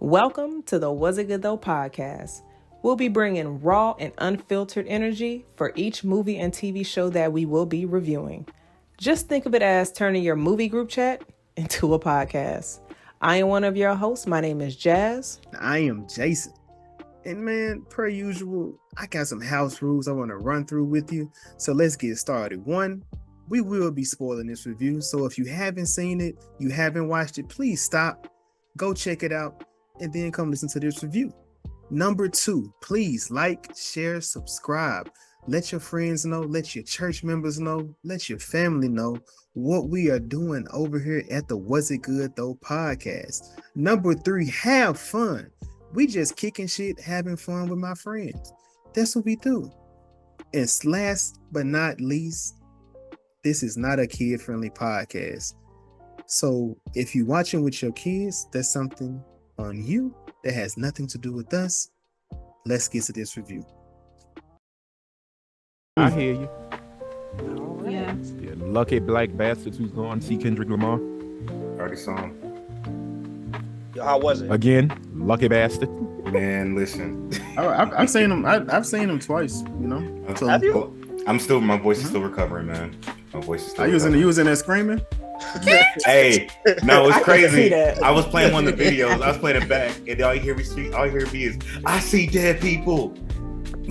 Welcome to the Was It Good Though podcast. We'll be bringing raw and unfiltered energy for each movie and TV show that we will be reviewing. Just think of it as turning your movie group chat into a podcast. I am one of your hosts. My name is Jazz. I am Jason. And man, per usual, I got some house rules I want to run through with you. So let's get started. One, we will be spoiling this review. So if you haven't seen it, you haven't watched it, please stop, go check it out, and then come listen to this review. Number two, please like, share, subscribe. Let your friends know, let your church members know, let your family know what we are doing over here at the Was It Good Though podcast. Number three, have fun. We just kicking shit, having fun with my friends. That's what we do. And last but not least, this is not a kid-friendly podcast. So if you're watching with your kids, that's something on you that has nothing to do with us. Let's get to this review. I hear you. Yeah. Yeah, lucky black bastards who's going to see Kendrick Lamar. Already saw him. Yo, how was it? Again, lucky bastard. Man, listen. I've seen him. I've seen him twice. You know. So, Have you? My voice is still recovering, man. My voice is still. You was in there screaming. Hey, no, it's I can see crazy. that. I was playing one of the videos. I was playing it back, and all you hear me is, "I see dead people."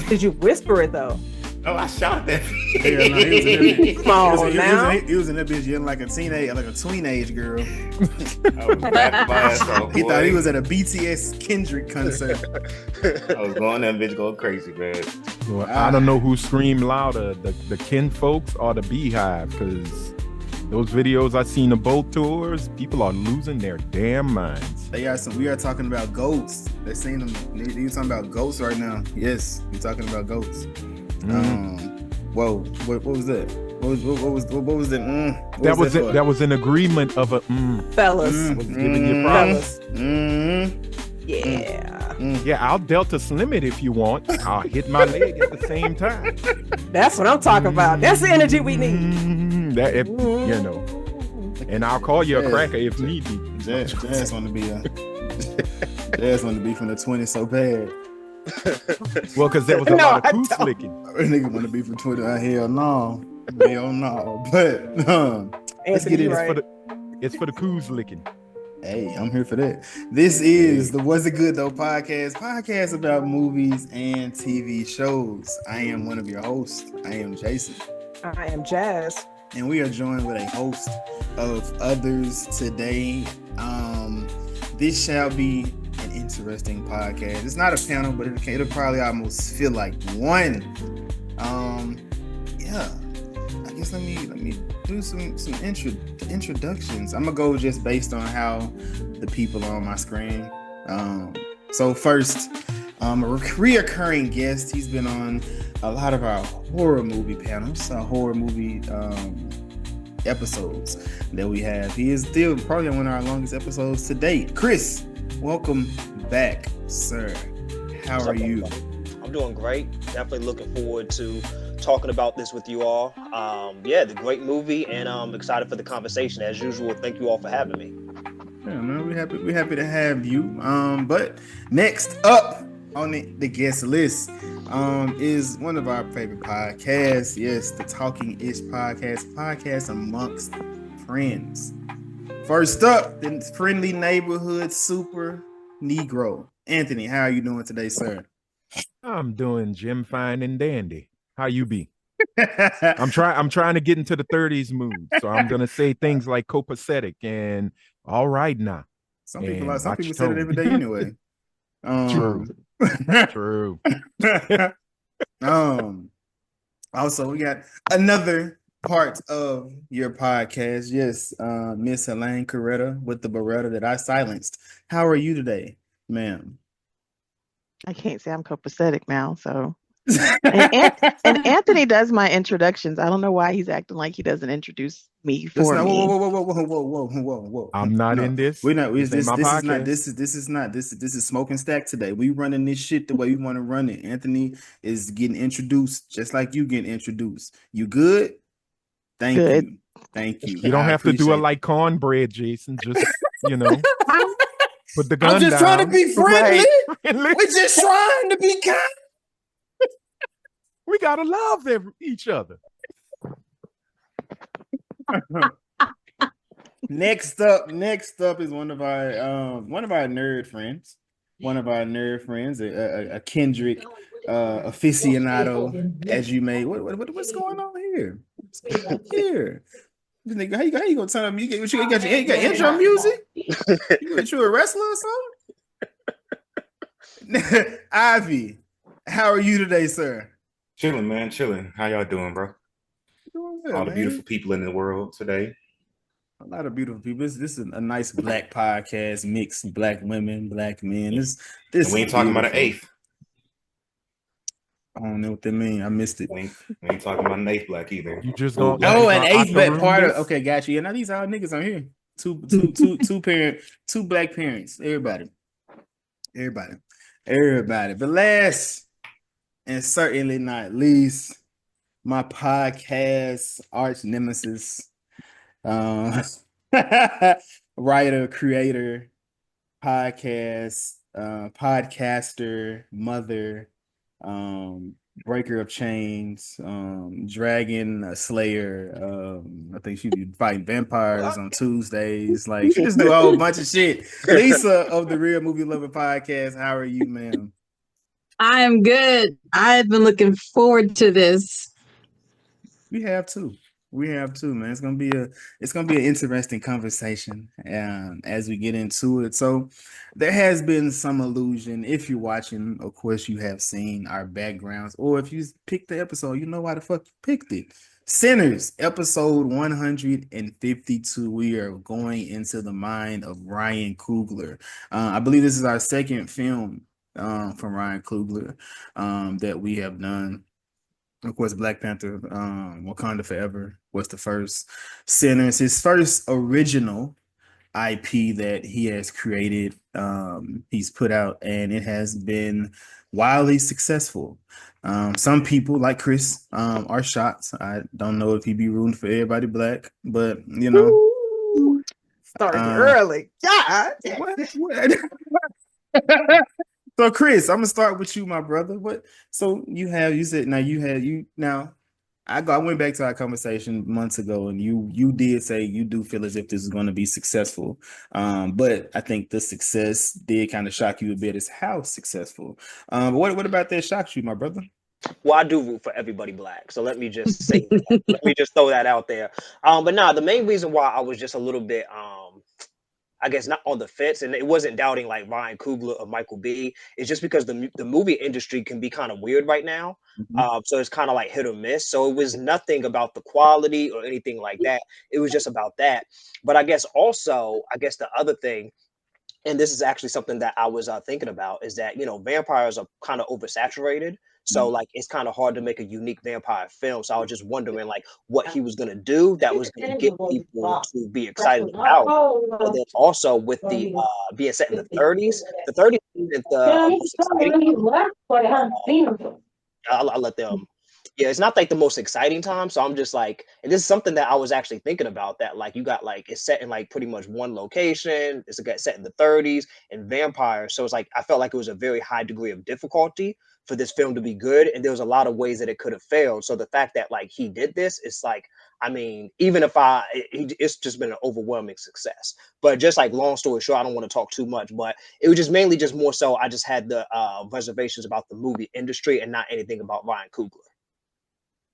Did you whisper it though? Oh, I shot that. Yeah, no, he was in that bitch. Come on now. He was in that bitch yelling like a tweenage girl. I was laughing my ass off, He boy. thought he was at a BTS Kendrick concert. I was going that bitch going crazy, man. Well, I don't know who screamed louder, the Ken folks or the Beehive, because those videos I seen of both tours, people are losing their damn minds. We are talking about goats. They're saying them. You're talking about goats right now. Yes, you're talking about goats. Whoa, what was that? What was that? That was an agreement of a Fellas. I was giving you props. Yeah. Yeah, I'll Delta Slim it if you want. I'll hit my leg at the same time. That's what I'm talking about. That's the energy we need. You know. And I'll call you a cracker if need be. Jazz want to be from the 20s so bad. Well, because there was a lot of goose licking. Nigga want to be from Twitter. Hell no. But let's get it. Right. It's for the coos licking. Hey, I'm here for that. This is the Was It Good Though podcast about movies and TV shows. I am one of your hosts. I am Jason. I am Jazz. And we are joined with a host of others today. This shall be an interesting podcast. It's not a panel, but it'll probably almost feel like one. Yeah. I guess let me do some introductions. I'm gonna go just based on how the people are on my screen. So first, a reoccurring guest. He's been on a lot of our horror movie panels, horror movie episodes that we have. He is still probably one of our longest episodes to date. Chris, welcome back, sir. How are you? I'm doing great. Definitely looking forward to talking about this with you all. The great movie, and I'm excited for the conversation as usual. Thank you all for having me. Yeah, man, we're happy to have you. But next up on the guest list is one of our favorite podcasts. Yes, the Talking Ish podcast amongst friends. First up, the friendly neighborhood super Negro. Anthony, how are you doing today, sir? I'm doing Jim fine and dandy. How you be? I'm trying to get into the 30s mood, so I'm gonna say things like copacetic and all right now. Some people say it every day anyway. True. Also, we got another part of your podcast. Yes, Miss Helene Coretta with the Beretta that I silenced. How are you today, ma'am? I can't say I'm copacetic now, so. and Anthony does my introductions. I don't know why he's acting like he doesn't introduce me for me. Whoa. I'm not in this. We're not. This is not. This is Smoking Stack today. We running this shit the way we want to run it. Anthony is getting introduced just like you getting introduced. You good? Thank you. You don't have to do it like cornbread, Jason. Just Put the I'm gun just trying to down. be friendly. Friendly. We're just trying to be kind. We gotta love each other. Next up is one of our nerd friends. One of our nerd friends, a Kendrick aficionado, as you may. What's going on here? What's going on here? This nigga, how you gonna turn up? You got intro music? You a wrestler or something? Ivy, how are you today, sir? Chilling, man, chilling. How y'all doing, bro? Doing good, All the man. beautiful people in the world today. A lot of beautiful people. This is a nice black podcast, mixed black women, black men. This And we ain't talking about an eighth. I don't know what that means. I missed it. We ain't talking about an eighth black either. You just Ooh, gonna Oh, an eighth black part of. octoroom this? Okay, got you. Yeah, now these all niggas on here. Two black parents. Everybody. But last and certainly not least, my podcast arch nemesis, writer, creator, podcaster, mother, breaker of chains, dragon slayer. I think she be fighting vampires on Tuesdays. Like she just do a whole bunch of shit. Lisa of the Real Movie Lover Podcast. How are you, ma'am? I am good. I've been looking forward to this. We have too, man. It's gonna be an interesting conversation as we get into it. So there has been some illusion. If you're watching, of course, you have seen our backgrounds, or if you picked the episode, you know why the fuck you picked it. Sinners, episode 152. We are going into the mind of Ryan Coogler. I believe this is our second film from Ryan Coogler that we have done. Of course, Black Panther, Wakanda Forever was the first. Sinners, his first original IP that he has created, he's put out, and it has been wildly successful. Some people, like Chris, are shocked. I don't know if he'd be rooting for everybody black, but you know. Ooh, starting early. Yeah. What? So Chris, I'm gonna start with you, my brother. So you said I went back to our conversation months ago, and you did say you do feel as if this is going to be successful. But I think the success did kind of shock you a bit as how successful. But what about that shocks you, my brother? Well, I do root for everybody black, so let me just say that. Let me just throw that out there. But nah, the main reason why I was just a little bit I guess not on the fence, and it wasn't doubting like Ryan Coogler or Michael B. It's just because the movie industry can be kind of weird right now. So it's kind of like hit or miss. So it was nothing about the quality or anything like that. It was just about that. But I guess the other thing, and this is actually something that I was thinking about, is that vampires are kind of oversaturated. So like it's kind of hard to make a unique vampire film. So I was just wondering like what he was gonna do that was gonna get people to be excited about. But then also with the being set in the 30s, the 30s isn't the most exciting. I'll let them. Yeah, it's not like the most exciting time. So I'm just like, and this is something that I was actually thinking about, that like you got like it's set in like pretty much one location. It's set in the 30s and vampires. So it's like I felt like it was a very high degree of difficulty for this film to be good, and there was a lot of ways that it could have failed. So the fact that like he did this, it's like, I mean, even if it's just been an overwhelming success. But just like long story short, I don't want to talk too much, but it was just mainly just more so I just had the reservations about the movie industry and not anything about Ryan Coogler.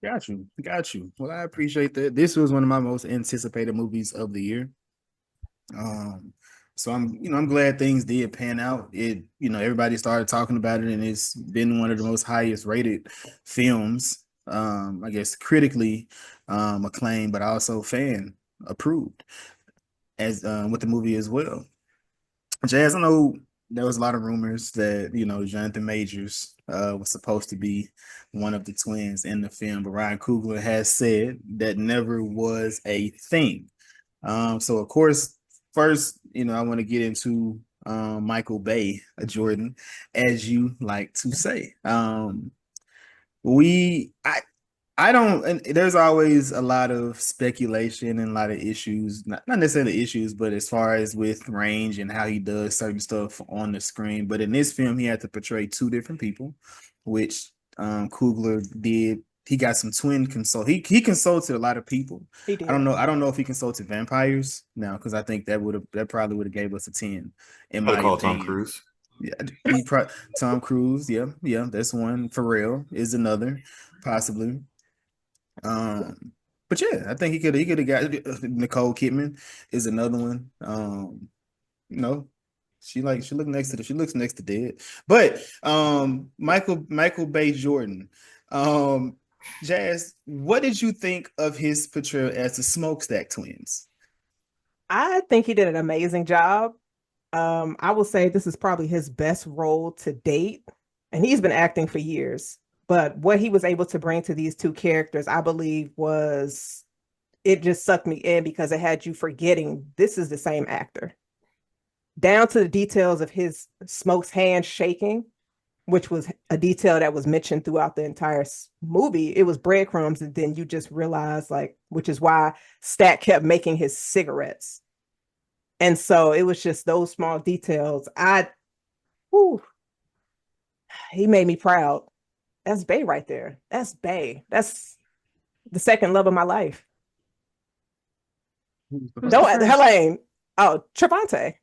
Got you. Well, I appreciate that. This was one of my most anticipated movies of the year. So I'm glad things did pan out. Everybody started talking about it, and it's been one of the most highest rated films. I guess critically acclaimed, but also fan approved as with the movie as well. Jazz, I know there was a lot of rumors that Jonathan Majors was supposed to be one of the twins in the film, but Ryan Coogler has said that never was a thing. So of course, first, I want to get into Michael Bay, Jordan, as you like to say. I don't, and there's always a lot of speculation and a lot of issues, not necessarily issues, but as far as with range and how he does certain stuff on the screen. But in this film, he had to portray two different people, which Coogler did. He got some twin consult. He consulted a lot of people. He did. I don't know if he consulted vampires now, because I think that probably would have gave us a 10 in my call opinion. Tom Cruise. Yeah, Tom Cruise. Yeah, that's one. Pharrell is another, possibly. But yeah, I think he could have got Nicole Kidman is another one. No, she looks next to dead. But Michael Bay Jordan, Jazz, what did you think of his portrayal as the Smokestack Twins? I think he did an amazing job. I will say this is probably his best role to date, and he's been acting for years. But what he was able to bring to these two characters, I believe, it just sucked me in because it had you forgetting this is the same actor. Down to the details of his Smoke's hand shaking, which was a detail that was mentioned throughout the entire movie. It was breadcrumbs, and then you just realize, which is why Stack kept making his cigarettes. And so it was just those small details. He made me proud. That's Bay right there. That's Bay. That's the second love of my life. Helene. Oh, Trevante.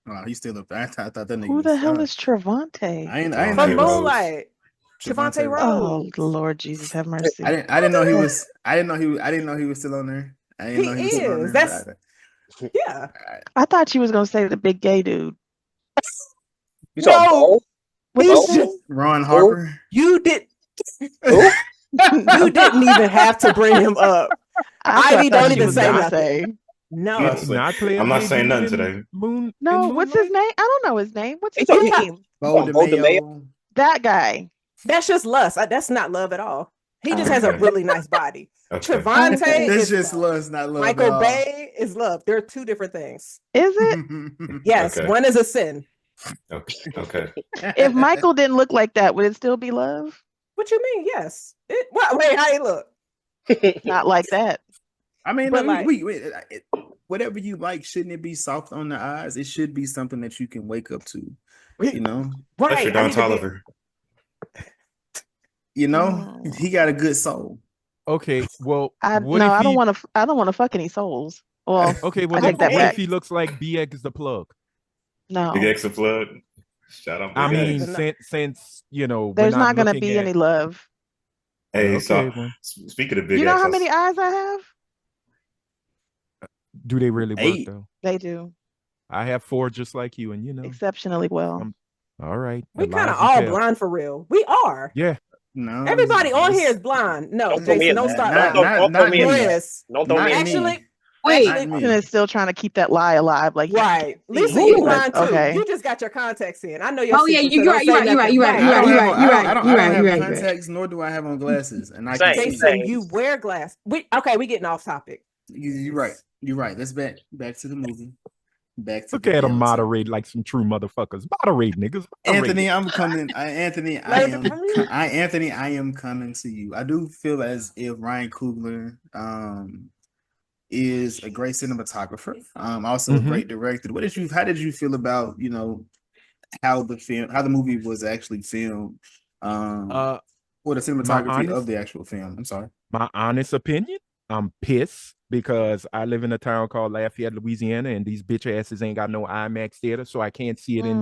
Oh, he's still up there. I thought that nigga. Who the hell is Trevante? I ain't From Moonlight. Trevante Rose. Oh Lord Jesus, have mercy. I didn't know he was. I didn't know he was still on there. I didn't know he was still on there. Yeah. I thought you was gonna say the big gay dude. No, he's just Ron Harper. You didn't even have to bring him up. Ivy, don't even say nothing. No, I'm not saying nothing today. No, what's his name? I don't know his name. What's his name? Bo DeMayo. That guy. That's just lust. That's not love at all. He just has a really nice body. Trevante is just lust, not love. Michael Bay is love. They're two different things. Is it? Yes, one is a sin. Okay. If Michael didn't look like that, would it still be love? What you mean? Yes. Wait, how he look? Not like that. I mean, whatever you like, shouldn't it be soft on the eyes? It should be something that you can wake up to. You know, right? For Don Toliver. You know, he got a good soul. Okay, well, I don't want to fuck any souls. Well, okay, well, what if he looks like BX the plug? No, Big X the plug. Shout out. I mean, since there's not going to be any love. Hey, so speaking of Big X, you know how many eyes I have? Do they really work though? They do. I have 4 just like you, and exceptionally well. All right. We kind of all blind for real. We are. Yeah. No. Everybody on here is blind. No, Jason, don't start. Don't me. Actually, wait. Jason is still trying to keep that lie alive. Like right. Lisa, you blind too. Okay. You just got your contacts in. I know your. Oh yeah, you're right. I don't have contacts, nor do I have on glasses. And I can Jason, you wear glasses. We getting off topic. You're right. Let's back to the movie. Look at him moderate like some true motherfuckers. Moderate, niggas. Anthony, I'm coming. Anthony, I am coming to you. I do feel as if Ryan Coogler is a great cinematographer. Also a great director. How did you feel about, how the movie was actually filmed? Or the cinematography of the actual film? I'm sorry. My honest opinion, I'm pissed because I live in a town called Lafayette, Louisiana, and these bitch asses ain't got no IMAX theater, so I can't see it in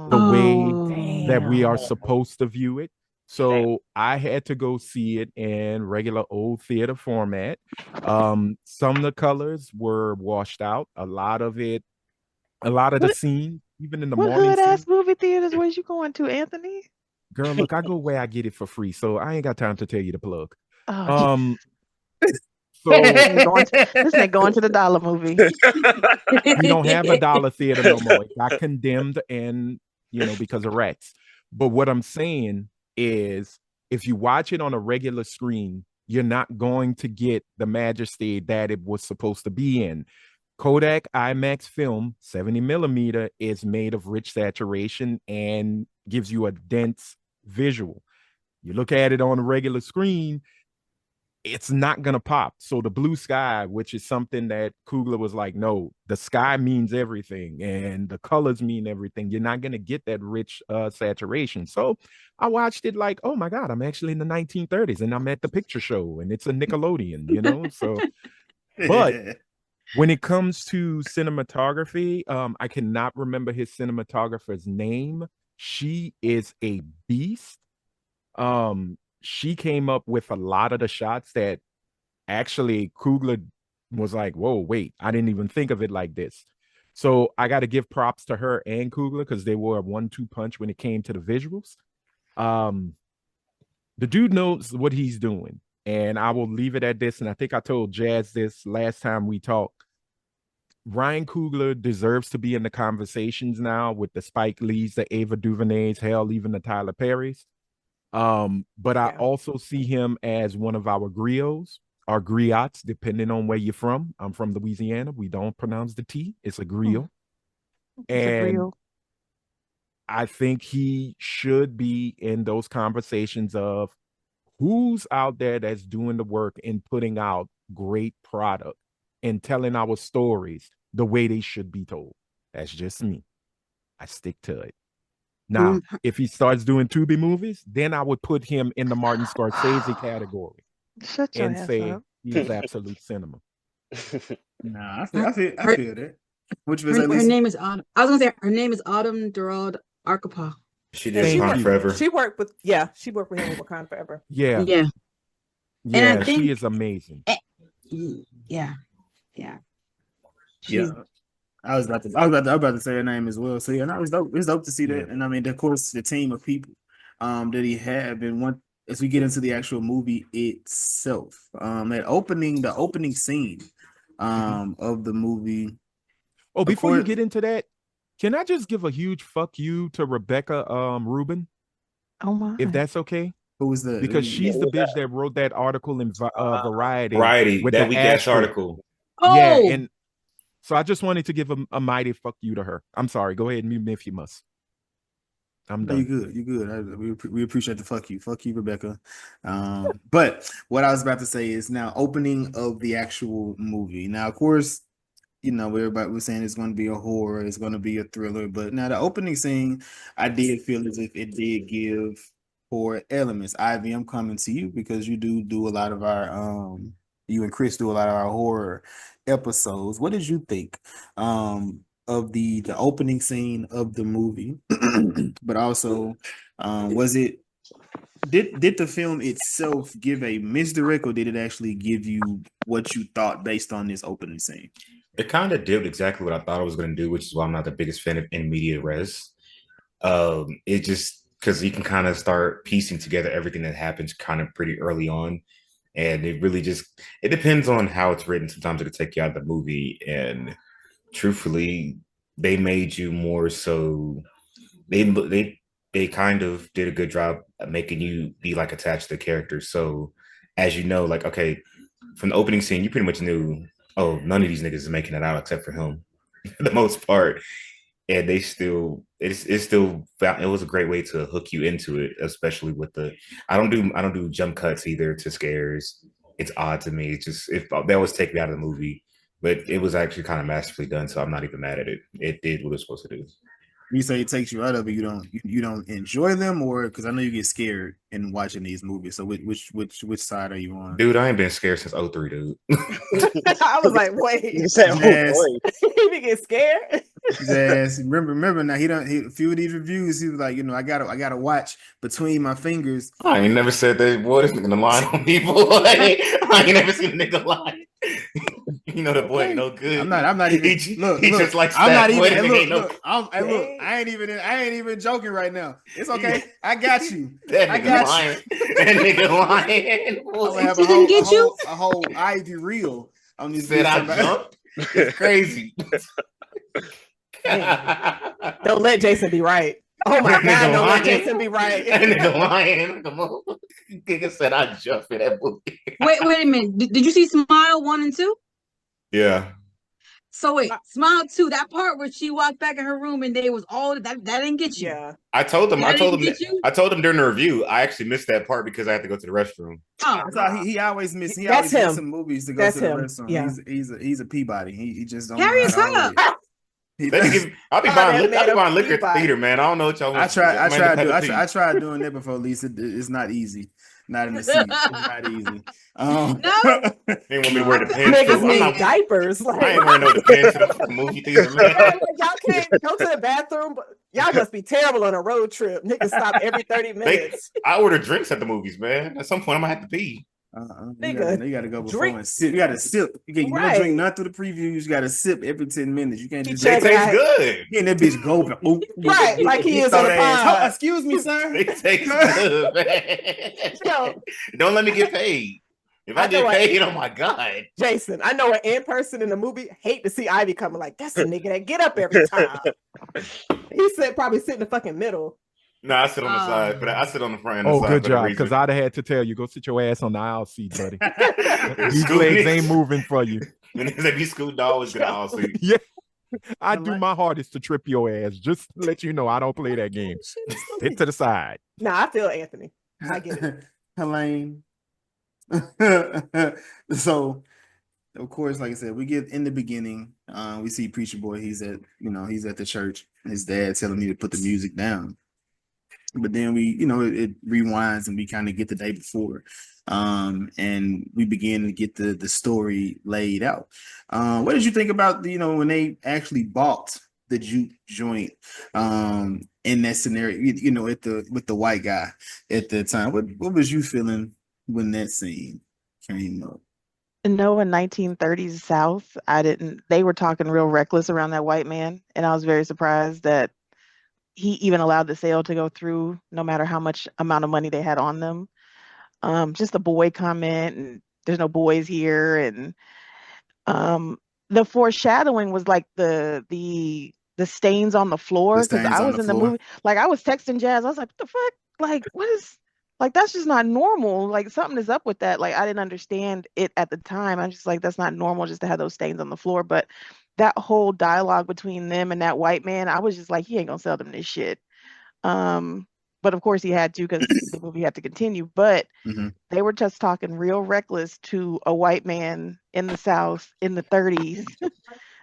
the way that we are supposed to view it. So I had to go see it in regular old theater format. Some of the colors were washed out. A lot of the scene, even in the morning. What hood-ass movie theaters was you going to, Anthony? Girl, look, I go where I get it for free, so I ain't got time to tell you the plug. So this ain't going to the dollar movie. We don't have a dollar theater no more. It got condemned, and because of rats. But what I'm saying is, if you watch it on a regular screen, you're not going to get the majesty that it was supposed to be in. Kodak IMAX film 70 millimeter is made of rich saturation and gives you a dense visual. You look at it on a regular screen, it's not gonna pop. So the blue sky, which is something that Coogler was like, no, the sky means everything and the colors mean everything. You're not gonna get that rich saturation. So I watched it like, oh my God, I'm actually in the 1930s and I'm at the picture show and it's a Nickelodeon, you know? So, but when it comes to cinematography, I cannot remember his cinematographer's name. She is a beast. She came up with a lot of the shots that actually Coogler was like, whoa, wait, I didn't even think of it like this. So I got to give props to her and Coogler because they were a 1-2 punch when it came to the visuals. The dude knows what he's doing. And I will leave it at this. And I think I told Jazz this last time we talked. Ryan Coogler deserves to be in the conversations now with the Spike Lees, the Ava DuVernays, hell, even the Tyler Perrys. But I also see him as one of our griots, our griots, depending on where you're from. I'm from Louisiana. We don't pronounce the T. It's a griot. It's a griot. I think he should be in those conversations of who's out there that's doing the work and putting out great product and telling our stories the way they should be told. That's just me. I stick to it. Now, if he starts doing Tubi movies, then I would put him in the Martin Scorsese category. Shut your and ass say up. he is absolute cinema. Nah, I feel that. Her name is Autumn. I was gonna say her name is Autumn Durald Arkapaw. She did Wakanda Forever. She worked with him in Wakanda Forever. Yeah. Yeah. Yeah, and she is amazing. Yeah. Yeah. I was about to say her name as well. So yeah, no, it's dope. It's dope to see that. And I mean, of course, the team of people that he had been as we get into the actual movie itself. The opening scene of the movie. Oh, before you get into that, can I just give a huge fuck you to Rebecca Rubin? Oh my. If that's okay. Who was that? Because she's the bitch that wrote that article in Variety. With that weak-ass article. Yeah, and so I just wanted to give a mighty fuck you to her. I'm sorry. Go ahead and mute me if you must. I'm done. You're good. We appreciate the fuck you. Fuck you, Rebecca. But what I was about to say is now opening of the actual movie. Now, of course, everybody was saying it's going to be a horror, it's going to be a thriller. But now the opening scene, I did feel as if it did give horror elements. Ivy, I'm coming to you because you do a lot of our you and Chris do a lot of our horror episodes. What did you think of the opening scene of the movie? But also, did the film itself give a misdirect, or did it actually give you what you thought based on this opening scene? It kind of did exactly what I thought it was going to do, which is why I'm not the biggest fan of in media res. It just because you can kind of start piecing together everything that happens kind of pretty early on. And it really it depends on how it's written. Sometimes it could take you out of the movie. And truthfully, they made you more so, they kind of did a good job of making you be like attached to the characters. So as you know, like, okay, from the opening scene, you pretty much knew, oh, none of these niggas is making it out except for him for the most part. And it was a great way to hook you into it, especially with I don't do jump cuts either to scares. It's odd to me. It's just, they always take me out of the movie, but it was actually kind of masterfully done. So I'm not even mad at it. It did what it was supposed to do. You say it takes you out of it, you don't enjoy them, or because I know you get scared in watching these movies. So which side are you on? Dude, I ain't been scared since 03, dude. I was like, wait, You said, he didn't get scared. Yes, remember now a few of these reviews, he was like, I gotta watch between my fingers. I ain't never said that. Boy, this nigga lying on people. I ain't never seen a nigga lie. The boy ain't no good. I'm not even. He look, just like I'm not boy, even. Look, I ain't even joking right now. It's okay. I got you. That nigga lying. That nigga lying. I'm gonna have a whole Ivy reel on this. Said I jumped. It's crazy. Don't let Jason be right. Oh my God, don't let Jason be right. That nigga lying. Nigga said I jumped in that movie. Wait a minute. Did you see Smile 1 and 2? Yeah. So wait, Smile 2, that part where she walked back in her room and they was all that didn't get you. Yeah. I told them That didn't get you? I told them during the review. I actually missed that part because I had to go to the restroom. Oh, That's how he always miss. He That's always miss him. some movies to go That's to the him. restroom. Yeah. He's a Peabody. He just don't know Harriet how to Cobb. operate. He I'll be that man a buying liquor at the Peabody. theater, man. I don't know what y'all want. I tried doing that before, Lisa. It's not easy. Not in the seat. It's not easy. No. They didn't want me to wear the pants. Niggas too. need diapers. Like, I ain't wearing no pants to the fucking movie theater, man. like, y'all can't go to the bathroom. But y'all must be terrible on a road trip. Niggas stop every 30 minutes. I order drinks at the movies, man. At some point, I'm gonna have to pee. You gotta go before drink. and sip. You gotta sip. You don't drink nothing through the preview. You just gotta sip every 10 minutes. You can't just They taste good. and that bitch go Right, like he is on the pod. Excuse me, sir. They taste good, man. Yo, Don't let me get paid. If I get paid, oh my god. Jason, I know an in person in the movie hate to see Ivy coming like, that's the nigga that get up every time. He said probably sit in the fucking middle. No, I sit on the side, but I sit on the front. Oh, good job. Because I'd have had to tell you, go sit your ass on the aisle seat, buddy. These legs ain't moving for you. And if you scoot, always get an aisle seat. Yeah. I do my hardest to trip your ass. Just to let you know, I don't play that game. Hit to the side. Nah, I feel Anthony. I get it. Helene. So, of course, like I said, we get in the beginning. We see Preacher Boy. He's at the church. His dad telling me to put the music down. But then it rewinds and we kind of get the day before. And we begin to get the story laid out. What did you think about when they actually bought the juke joint in that scenario, with the white guy at the time? What was you feeling when that scene came up? No, in 1930s South, they were talking real reckless around that white man. And I was very surprised that he even allowed the sale to go through, no matter how much amount of money they had on them. Just the boy comment, and there's no boys here, and the foreshadowing was like the stains on the floor, because I was in the movie, like I was texting Jazz, I was like, what the fuck, like what is, like that's just not normal, like something is up with that. Like I didn't understand it at the time. I'm just like, that's not normal just to have those stains on the floor. But that whole dialogue between them and that white man, I was just like, he ain't gonna sell them this shit. But of course he had to, because the movie had to continue. But they were just talking real reckless to a white man in the South in the 30s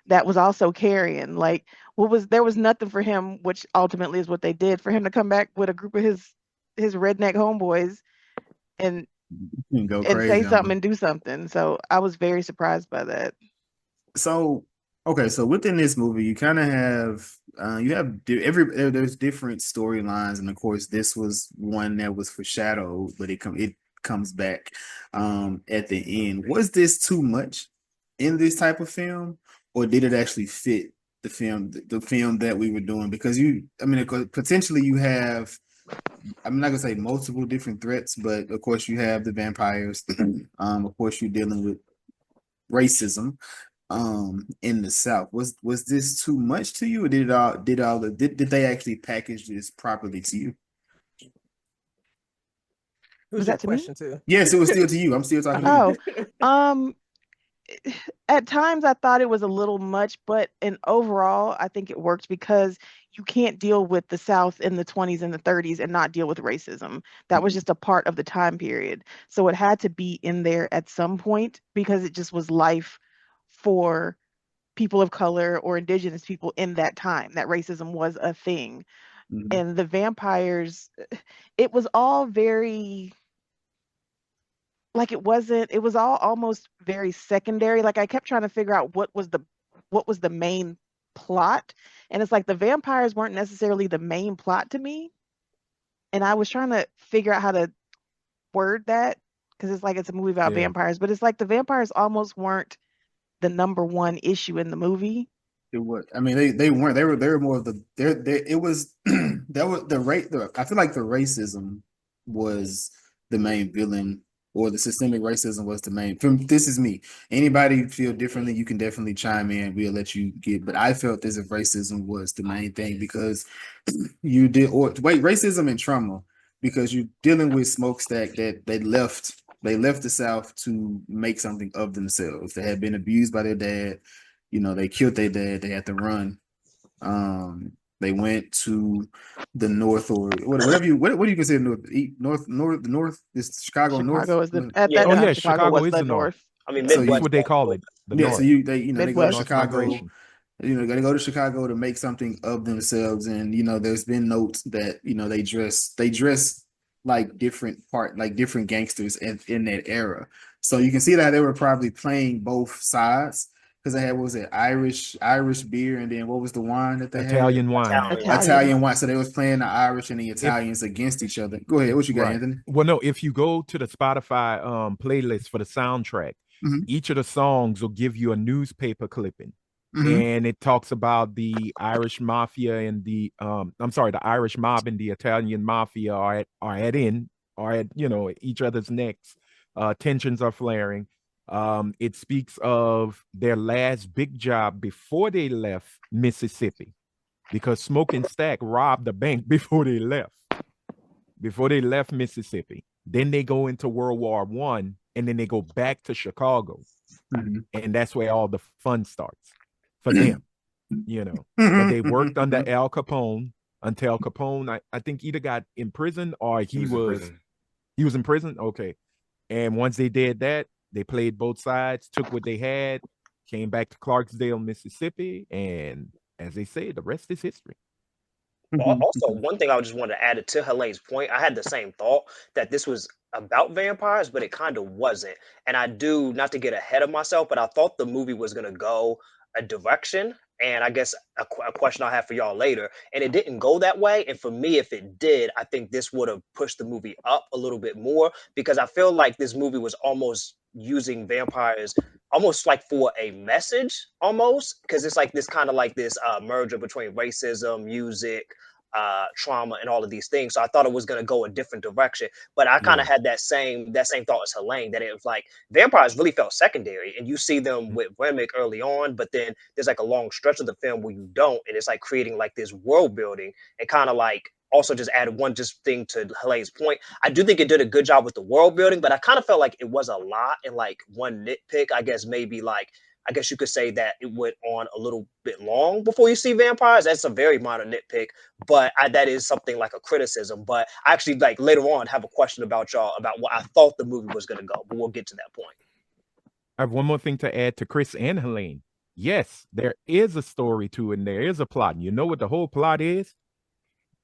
that was also carrying. Like, there was nothing for him, which ultimately is what they did, for him to come back with a group of his redneck homeboys and say something and do something. So I was very surprised by that. So okay, so within this movie, you kind of have there's different storylines, and of course, this was one that was foreshadowed, but it comes back at the end. Was this too much in this type of film, or did it actually fit the film that we were doing? Because potentially you have, I'm not gonna say multiple different threats, but of course you have the vampires. Of course you're dealing with racism in the South. Was this too much to you, or did they actually package this properly to you? Was that question too? Yes, it was still to you. I'm still talking to you. At times I thought it was a little much, but overall I think it worked, because you can't deal with the South in the 20s and the 30s and not deal with racism. That was just a part of the time period. So it had to be in there at some point, because it just was life for people of color or indigenous people in that time. That racism was a thing. And the vampires, it was all very, like, it was all almost very secondary. Like I kept trying to figure out what was the main plot, and it's like the vampires weren't necessarily the main plot to me, and I was trying to figure out how to word that, because it's like it's a movie about vampires, but it's like the vampires almost weren't the number one issue in the movie. It was. I mean, they weren't. They were more of the. It was that was the rate. I feel like the racism was the main villain, or the systemic racism was the main. This is me. Anybody feel differently, you can definitely chime in. We'll let you get. But I felt as if racism was the main thing, because racism and trauma, because you're dealing with SmokeStack that they left the South to make something of themselves. They had been abused by their dad. they killed their dad. They had to run. They went to the north, or whatever what do you consider north? North is Chicago north. Chicago is at Yeah. that Oh time. yeah, Chicago Chicago was is the the north. north. I mean, Yeah. So That's Midwest. what they call it, the Yeah, north. so they go to Midwest. North Chicago. migration. They go to Chicago to make something of themselves, and there's been notes that they dress like different gangsters in that era. So you can see that they were probably playing both sides because they had, what was it, Irish beer, and then what was the wine that they had? Italian wine. Italian wine. So they was playing the Irish and the Italians against each other. Go ahead, what you got, Right. Anthony? Well, no, if you go to the Spotify playlist for the soundtrack, Mhm. each of the songs will give you a newspaper clipping. Mhm. And it talks about the Irish mafia and the Irish mob and the Italian mafia are at each other's necks. Tensions are flaring. It speaks of their last big job before they left Mississippi, because SmokeStack robbed the bank before they left Mississippi. Then they go into World War I, and then they go back to Chicago. Mhm. And that's where all the fun starts for them, But they worked under Al Capone until Capone, I think, either got imprisoned or he was in prison. Okay. And once they did that, they played both sides, took what they had, came back to Clarksdale, Mississippi, and as they say, the rest is history. Also, one thing I just wanted to add to Helene's point, I had the same thought that this was about vampires, but it kind of wasn't. And I do, not to get ahead of myself, but I thought the movie was going to go a direction. And I guess a question I'll have for y'all later. And it didn't go that way. And for me, if it did, I think this would have pushed the movie up a little bit more, because I feel like this movie was almost using vampires almost like for a message, almost, because it's like this kind of like this merger between racism, music, trauma, and all of these things. So I thought it was going to go a different direction, but I kind of had that same thought as Helene, that it was like vampires really felt secondary, and you see them with Remick early on, but then there's like a long stretch of the film where you don't, and it's like creating like this world building, and kind of like also just added one just thing to Helene's point. I do think it did a good job with the world building, but I kind of felt like it was a lot. And like one nitpick, I guess maybe like, I guess you could say that it went on a little bit long before you see vampires. That's a very minor nitpick, but that is something like a criticism. But I actually, like, later on have a question about y'all about what I thought the movie was going to go, but we'll get to that point. I have one more thing to add to Chris and Helene. Yes, there is a story to it, and there is a plot. And you know what the whole plot is?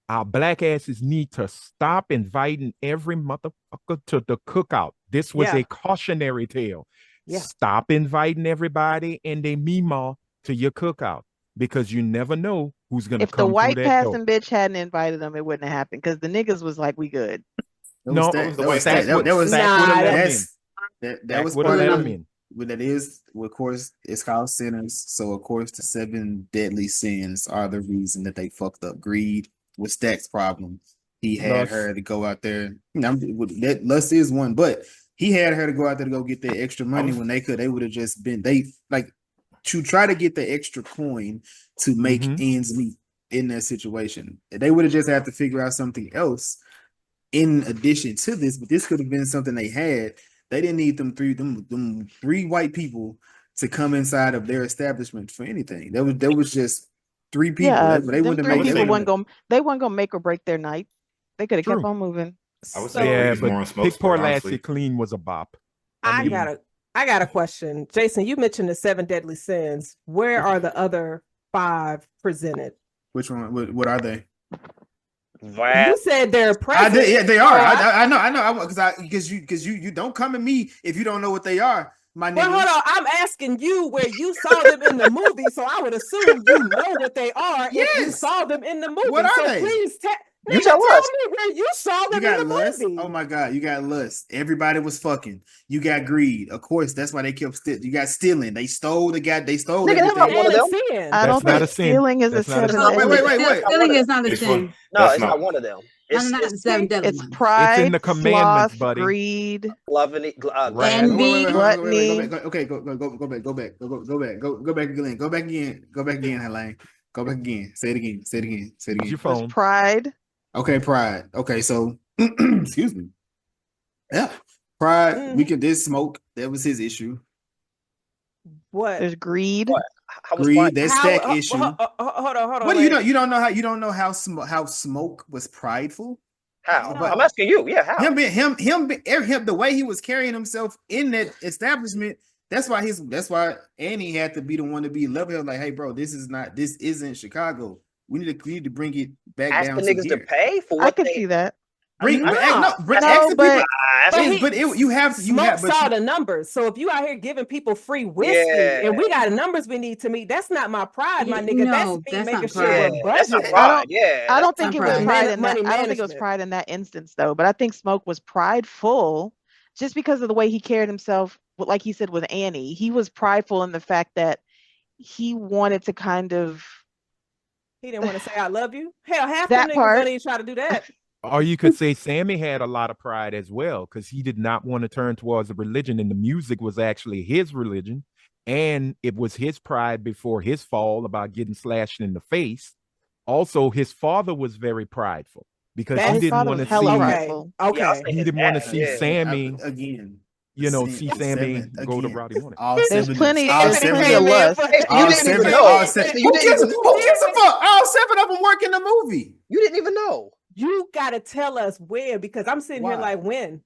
Our black asses need to stop inviting every motherfucker to the cookout. This was a cautionary tale. Yeah. Stop inviting everybody and they Meemaw to your cookout, because you never know who's going to come through that door. If the white passing bitch hadn't invited them, it wouldn't have happened, because the niggas was like, we good. That was part of them. But that is, of course, it's called sinners. So of course, the 7 deadly sins are the reason that they fucked up. Greed was Stack's problem. He had her to go out there. That lust is one, but he had her to go out there to go get that extra money when they would have just been to try to get the extra coin to make ends meet in that situation. They would have just had to figure out something else in addition to this, but this could have been something they had. They didn't need them three white people to come inside of their establishment for anything. There was just 3 people. Yeah, they wouldn't have they weren't gonna make or break their night. They could have kept on moving. I would say but more on Pick Poor honestly. Lassie Clean was a bop. I got a question. Jason, you mentioned the 7 deadly sins. Where are the other 5 presented? Which one? What are they? You said they're present. I did, yeah, they are. I know. Because you don't come at me if you don't know what they are. My nigga. Well, hold on. I'm asking you where you saw them in the movie, so I would assume you know what they are if you saw them in the movie. What are they? Please you tell us me where you saw them in the movie. Oh my God, you got lust. Everybody was fucking. You got greed. Of course, that's why they kept stealing. You got stealing. They stole everything. I don't think stealing is a sin. Wait. Stealing is not a sin. No, it's not one of them. It's not the 7 deadly ones. It's pride, it's in the commandments, sloth, buddy. greed, gluttony, envy. Okay, go back. Go back again. Go back again, Helene. Go back again. Say it again. Your phone. Pride. Okay, pride. Okay, so excuse me. Yeah, pride. We could smoke. That was his issue. What? There's greed. How was Agreed. Pride? That stack issue. Hold on. What do wait. you don't know how Smoke was prideful? How? No. I'm asking you. Yeah, how? The way he was carrying himself in that establishment. That's why Annie had to be the one to be level. Like, hey, bro, this isn't Chicago. We need to bring it back Ask down the to niggas to here. pay for I what could they. see that. Ask the but- people. But you have Smoke but saw you- the numbers. So if you out here giving people free whiskey Yeah. and we got numbers we need to meet, that's not my pride, my Yeah, nigga. no, that's me that's making not sure pride. we're That's not budgeting. pride. Yeah, I don't That's think it not was pride. pride in that. Money I don't think it was management. pride in that instance, though. But I think Smoke was prideful just because of the way he carried himself. Like he said with Annie, he was prideful in the fact that he wanted to kind of He didn't want to say I love you. Hell, half that them niggas part. don't even try to do that. Or you could say Sammy had a lot of pride as well, because he did not want to turn towards the religion, and the music was actually his religion. And it was his pride before his fall about getting slashed in the face. Also, his father was very prideful because That's- he His didn't father want was to hella see, prideful. Okay. Yeah, I'll say he his didn't want to dad, see yeah. Sammy, again. see Sammy go to again. Roddy Morning. All There's 7 plenty. all There's 7 plenty of of them. lust. Hey, you didn't even know. All 7. You didn't even Who know. gives a fuck? All 7 of them work in the movie. You didn't even know. You gotta tell us when, because I'm sitting here Why? like when.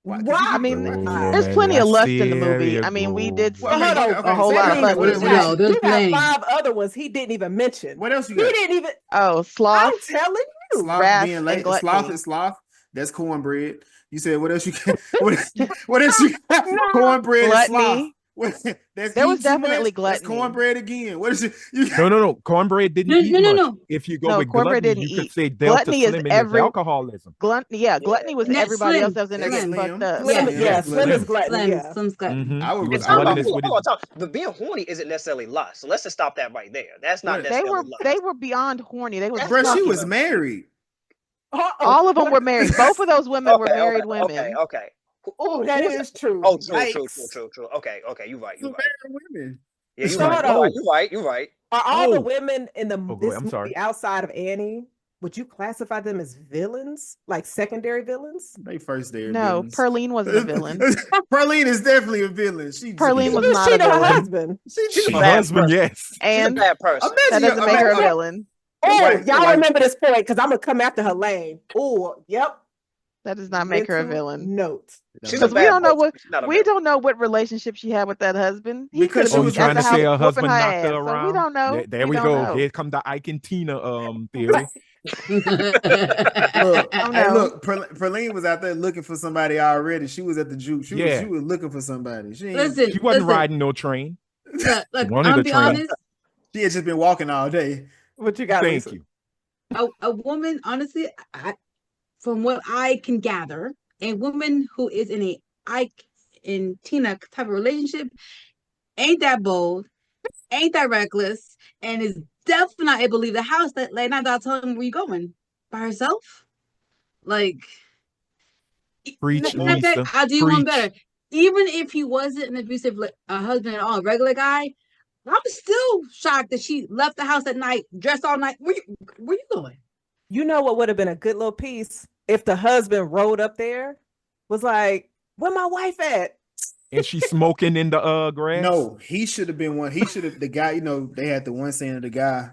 Why? Why? I mean, Oh, there's man, plenty of that's lust in the there movie. you I mean, we go. did Well, I mean, a whole lot of that lust. means What- no, there's you got plenty. 5 other ones he didn't even mention. What else you He got? didn't even. Oh, I'm sloth, telling you. Sloth wrath, being and late. gluttony. Sloth. That's cornbread. You said what else you got? What else you got? No. Cornbread and sloth. Gluttony. That's There was eating too definitely much. That's gluttony. cornbread again. What is it? No. Cornbread didn't eat much. No. If you go No, with cornbread gluttony, didn't you could eat. say Delta Gluttony is Slim in his every alcoholism. gluttony. Yeah. Gluttony was That's everybody else Slim. that was in there That's getting Slim. fucked up. Slim, Yeah. yeah, Slim is Slim. gluttony. Slim, Yeah. Slim's got. Mhm. I He was was Time out, gluttonous hold with on, his. hold on. But being horny isn't necessarily lust. So let's just stop that right there. That's not What? They necessarily were lust. beyond horny. They was That's Bro, she fucking. was married. All of them were married. Both of those women were married women. Okay. Oh, that Who's- is true. Oh, true. Yikes. Okay, you're right. Married women. Yeah, you're So right. hold on. You're right. Are all the Oh. women in Oh, go this ahead. I'm movie sorry. outside of Annie? Would you classify them as villains, like secondary villains? They first there. No, villains. Pearline wasn't a villain. Pearline is definitely a villain. Pearline was She not a cheated on her villain. husband. She's a Her bad husband, person. yes. She's a And bad person. that doesn't make her a villain. Oh, Right, y'all like- remember this point because I'm gonna come after her lane. Oh, yep. That does not make her a Mental villain. Note. She's a Because we bad don't know person. what She's not a we villain. don't know what relationship she had with that husband. He Because could she Oh, have you was been trying at to the say house her whooping husband her knocked her ass. So around? we don't know. There we don't go. know. Here come the Ike and Tina theory. Look, Oh, hey, no. look, Pearline was out there looking for somebody already. She was at the juke. She Yeah. was looking for somebody. She Listen, She wasn't listen. riding no train. Look, Wanted I'm to gonna be train. honest. She had just been walking all day. What you got, Thank Lisa? you. A woman, honestly, from what I can gather, a woman who is in a Ike and Tina type of relationship ain't that bold, ain't that reckless, and is definitely not able to leave the house that late night without telling where you going by herself. Like, Preach, matter of fact, Lisa. I'll do you one Preach. better. Even if he wasn't an abusive husband at all, a regular guy, I'm still shocked that she left the house at night, dressed all night. Where you going? You know what would have been a good little piece if the husband rode up there, was like, "Where my wife at?" And she's smoking in the grass. No, he should have been one. He should have the guy. You know, they had the one scene of the guy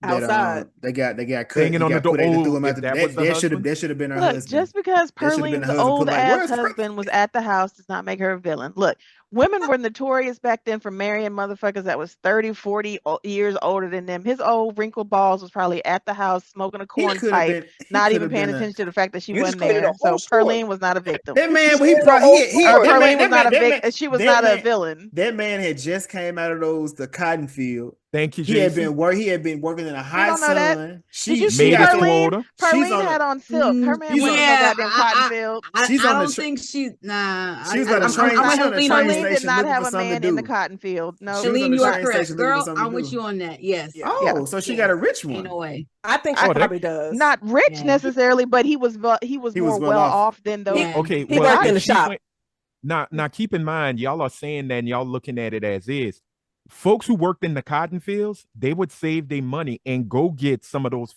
that Outside. they got cut. Hanging He on got the door. put in and Oh, threw him out. if that was the husband? That should have been her Look, husband. just because That should've been Pearline's her husband. old Put like, ass where's Pearline? husband was at the house does not make her a villain. Look, women were notorious back then for marrying motherfuckers that was 30, 40 years older than them. His old wrinkled balls was probably at the house smoking a He corn could have pipe, been. He not could even have paying been attention to the fact that she You just wasn't created a there. So whole story. Pearline was not a victim. That man, He said the whole story. Pearline was not a that victim. man- She was that not a man- villain. That man had just came out of the cotton field. Thank you, He had Jason. been working in a hot don't know that. sun. Did you see made his Pearline? quota. She's Pearline on had a- on silk. Her man She's was on- in no goddamn cotton field. She's I on the don't tr- think she. Nah, She was on a I'm- train- I'm she gonna on a lean train on Pearline you. did station not looking have for a something to man in the do. cotton field. No, She was on Shalene, the you are train correct, station looking for girl. something I'm to with do. you on that. Yes. Yeah. Oh, so she got a rich Ain't one. no way. I think she Oh, that- probably does. not rich Yeah. necessarily, but he was more well well off. off than those. Yeah. Okay, He well, worked in if the she shop. went- now keep in mind, y'all are saying that and y'all looking at it as is. Folks who worked in the cotton fields, they would save their money and go get some of those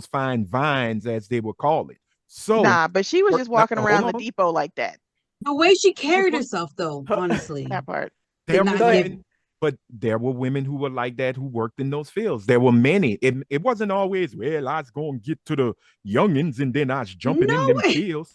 fine vines, as they would call it. So Nah, but she was just walking hold around the on. depot like that. The way she carried herself, though, honestly. That part. There Did was not Go give. ahead. But there were women who were like that who worked in those fields. There were many. It wasn't always, well, I was going to get to the youngins and then I was jumping in No them way. fields.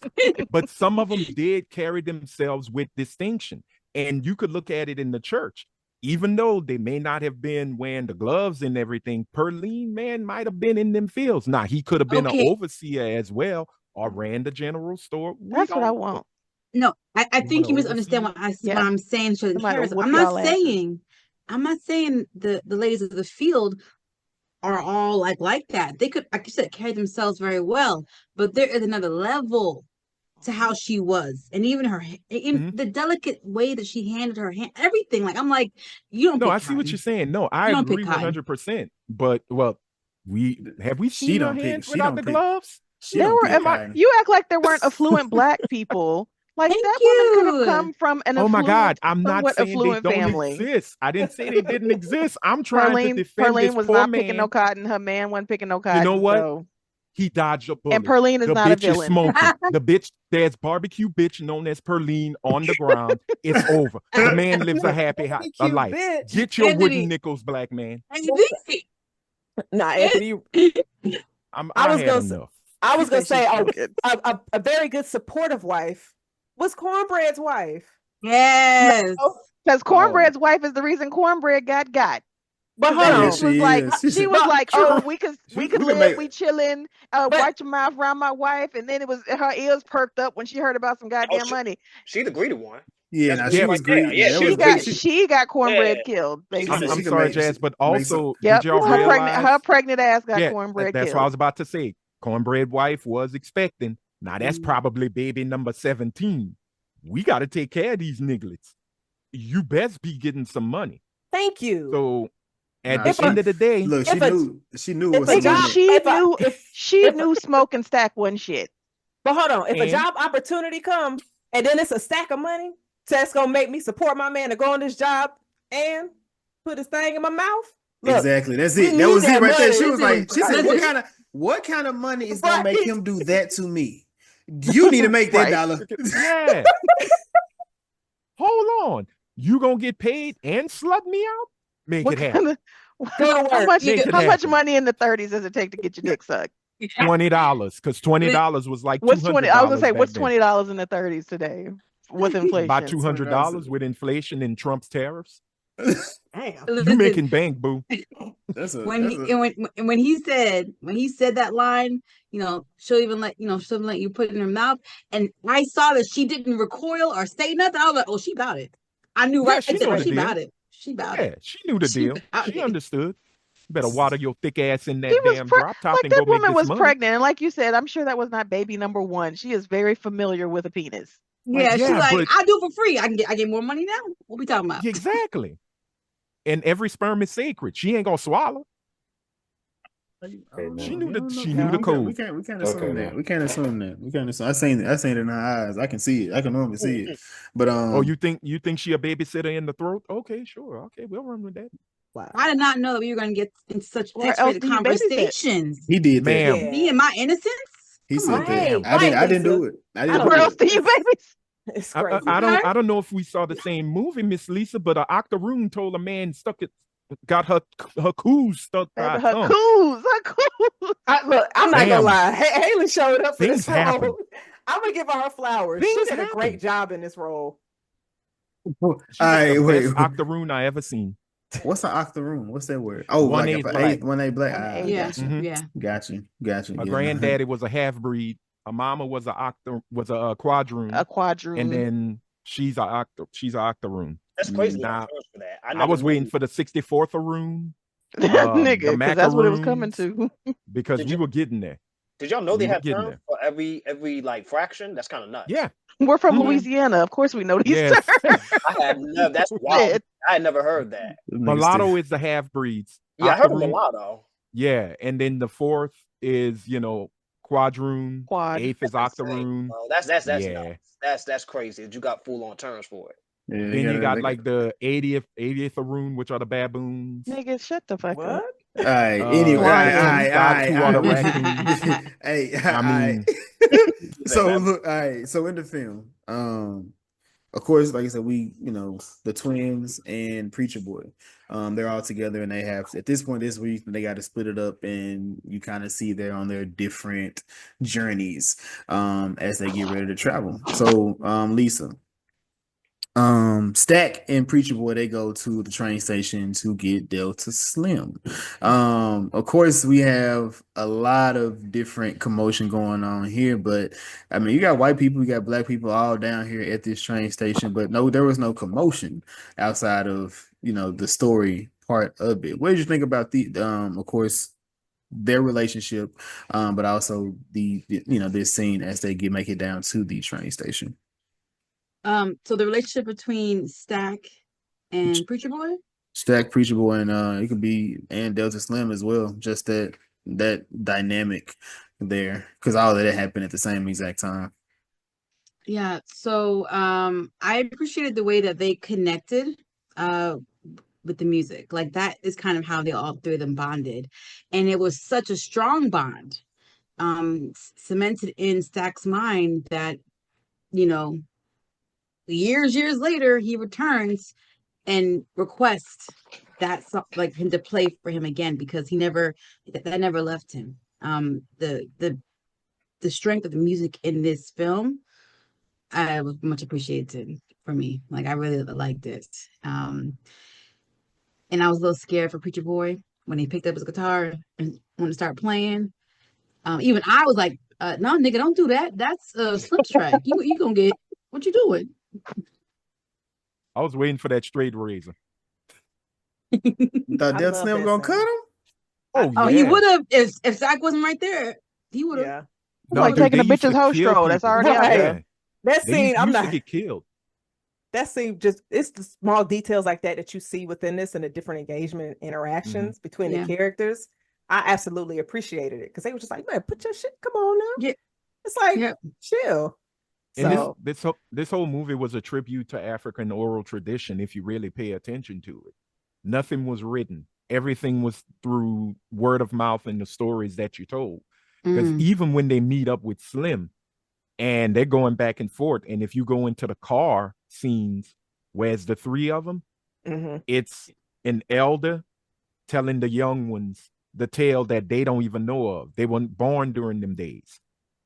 But some of them did carry themselves with distinction. And you could look at it in the church. Even though they may not have been wearing the gloves and everything, Pearline, man, might have been in them fields. Now, he could have been an Okay. overseer as well or ran the general store. That's what I want. No, I You think you wanna misunderstand what Yeah. I'm saying. Somebody Harris. whoop I'm y'all not asses. saying the ladies of the field are all like that. They could, like you said, carry themselves very well, but there is another level to how she was, and even her, in the delicate way that she handled her hand, everything. Like I'm like, you don't. No, pick I see what cotton. you're saying. No, I You don't pick agree cotton. 100%. But well, we seen her don't pick- hands she without don't the pick- gloves. She There don't were. pick cotton. You act like there weren't affluent black people. Like Thank that woman could have you. come from an Oh my God, affluent, I'm not somewhat saying they affluent don't family. exist. I didn't say they didn't exist. I'm trying to defend this Pearline was poor not man. picking no cotton. Her man wasn't picking no cotton. You know what? So. He dodged a bullet. And Pearline is the not a bitch is villain. smoking. The bitch, there's barbecue bitch known as Pearline on the ground. It's over. The man lives a happy a Barbecue life. bitch. Get your Anthony. wooden nickels, black man. Nah, Anthony, I was had gonna say- enough. I was She gonna said say she's smoking. a very good supportive wife was Cornbread's wife. Yes. Because Cornbread's wife is the reason Cornbread got. But That hold Yeah, on. bitch was like, is. she was like, Sure. oh, we could we can live, make- we chilling, watch your mouth around my wife, and then it was her ears perked up when she heard about some goddamn money. She the greedy one. Yeah, That's now what she she was right there. greedy. Yeah, that she was got- greedy. She got Cornbread Yeah. killed, She basically. I'm can sorry, make- Jazz, but make also, Yep, did y'all realize? her pregnant ass got Yeah, Cornbread that's killed. what I was about to say. Cornbread wife was expecting. Now that's probably baby number 17. We got to take care of these nigglets. You best be getting some money. Thank you. So at Nah, the end of the day, look, if she knew if what a some job- money. She knew SmokeStack wasn't shit. But hold on, if a And- job opportunity comes and then it's a stack of money, that's gonna make me support my man to go on this job and put his thing in my mouth. Look, Exactly. That's we it. That need was it that right there. money. She was like, she said, Listen. what kind of money is gonna make Right. him do that to me? You need to make that Right. dollar. yeah. Hold on. You gonna get paid and slut me out? Make What it happen. kind of, Go to how work. much, Make it how much happen. money in the 30s does it take to get your dick sucked? $20, because $20 was like What's $200. 20? I was gonna say, back what's then. $20 in the 30s today with inflation? About $200 with inflation and Trump's tariffs. Damn. You making bank, boo. When he said that line, she'll even let you put it in her mouth, and I saw that she didn't recoil or say nothing. I was like, oh, she about it. I knew Yeah, right she there. knew the She deal. about it. She about Yeah, it. she knew the She deal. about She it. understood. You better water your thick ass in that She was damn drop top like and that go make woman this was money. pregnant, and like you said, I'm sure that was not baby number one. She is very familiar with a penis. Yeah, she's yeah, like, but- I do it for free. I get more money now. What we talking about? Exactly. And every sperm is sacred. She ain't gonna swallow. She knew the code. We can't Okay, assume that. man. We can't assume that. We can't assume. I seen it in her eyes. I can see it. I can normally see it. But Oh, you think she a babysitter in the throat? Okay, sure. Okay, we'll run with that. Wow. I did not know that we were going to get into such Where else X-rated do you babysit? conversations. he did that. Ma'am. Yeah. Me and my innocence. He Come said on. that. Right, I didn't Lisa. do it. I didn't Where do else it. do you babysit? It's I crazy. don't know if we saw the same movie, Miss Lisa, but an octoroon told a man got her coos stuck by Her tongue. coos. Look, I'm not Damn. gonna lie. Haley showed up for Things this role. happen. I'm gonna give her flowers. Things She did a happen. great job in this role. She was Alright, the wait. best octoroon I ever seen. What's an octoroon? What's that word? Oh, One like eighth an black. eighth, 1/8 black. One Ah, eighth. Yeah, gotcha. Mhm. yeah. Gotcha. Her Yeah, granddaddy was a half breed. Her mama was a quadroon, A quadroon. and then she's a octoroon. That's crazy. Nah, For that. I was waiting for the 64th roon Nigga, the because that's what it was coming macaroons. to. because Did we you- were getting there. Did y'all know they We were have getting terms for every like fraction? That's kind of nuts. Yeah. We're from Mhm. Louisiana. Of course we know these Yes. terms. I had never. That's wild. Shit. I had never heard that. Mulatto is the half breeds. Yeah, I heard of Octoroon- mulatto. Yeah, and then the fourth is quadroon. Quad. Eighth is That's insane, octoroon. bro. That's Yeah. nuts. That's crazy. That you got full on terms for it. Yeah, Then you got like the 80th Aroon, which are the baboons. Nigga, shut the fuck up. What? All right. Uh, Anyway, Got two other all right. raccoons. Hey, I mean, so look, all right. So in the film, of course, like I said, the twins and Preacher Boy, they're all together, and they have at this point this week they got to split it up, and you kind of see they're on their different journeys, as they get ready to travel. So, Lisa, Stack and Preacher Boy, they go to the train station to get Delta Slim. Of course, we have a lot of different commotion going on here, but I mean, you got white people, you got black people all down here at this train station, but no, there was no commotion outside of, the story part of it. What did you think about of course, their relationship, but also this scene as they make it down to the train station? So the relationship between Stack and Preacher Boy? Stack, Preacher Boy, and it could be and Delta Slim as well. Just that dynamic there, because all of that happened at the same exact time. Yeah. So I appreciated the way that they connected with the music. Like that is kind of how they all three of them bonded, and it was such a strong bond, cemented in Stack's mind that years later he returns and requests that like him to play for him again, because he never that never left him. The strength of the music in this film was much appreciated for me. Like I really liked it. And I was a little scared for Preacher Boy when he picked up his guitar and wanted to start playing. Even I was like, no, nigga, don't do that. That's Slim's track. You gonna get what you doing? I was waiting for that straight razor. Thought Delta Slim was gonna cut him? Oh, yeah. He would have if Zach wasn't right there. He would have. Yeah. No, like dude, taking a they used bitch's to hoe kill stroll. That's people. already out Right. there. That They scene, I'm used not. to get killed. That scene it's the small details like that you see within this and the different engagement interactions between the characters. I absolutely appreciated it because they were just like, man, put your shit, come on now. Yeah. It's like, chill. And So this whole movie was a tribute to African oral tradition, if you really pay attention to it. Nothing was written. Everything was through word of mouth and the stories that you told. Because even when they meet up with Slim and they're going back and forth, and if you go into the car scenes, where's the three of them, it's an elder telling the young ones the tale that they don't even know of. They weren't born during them days.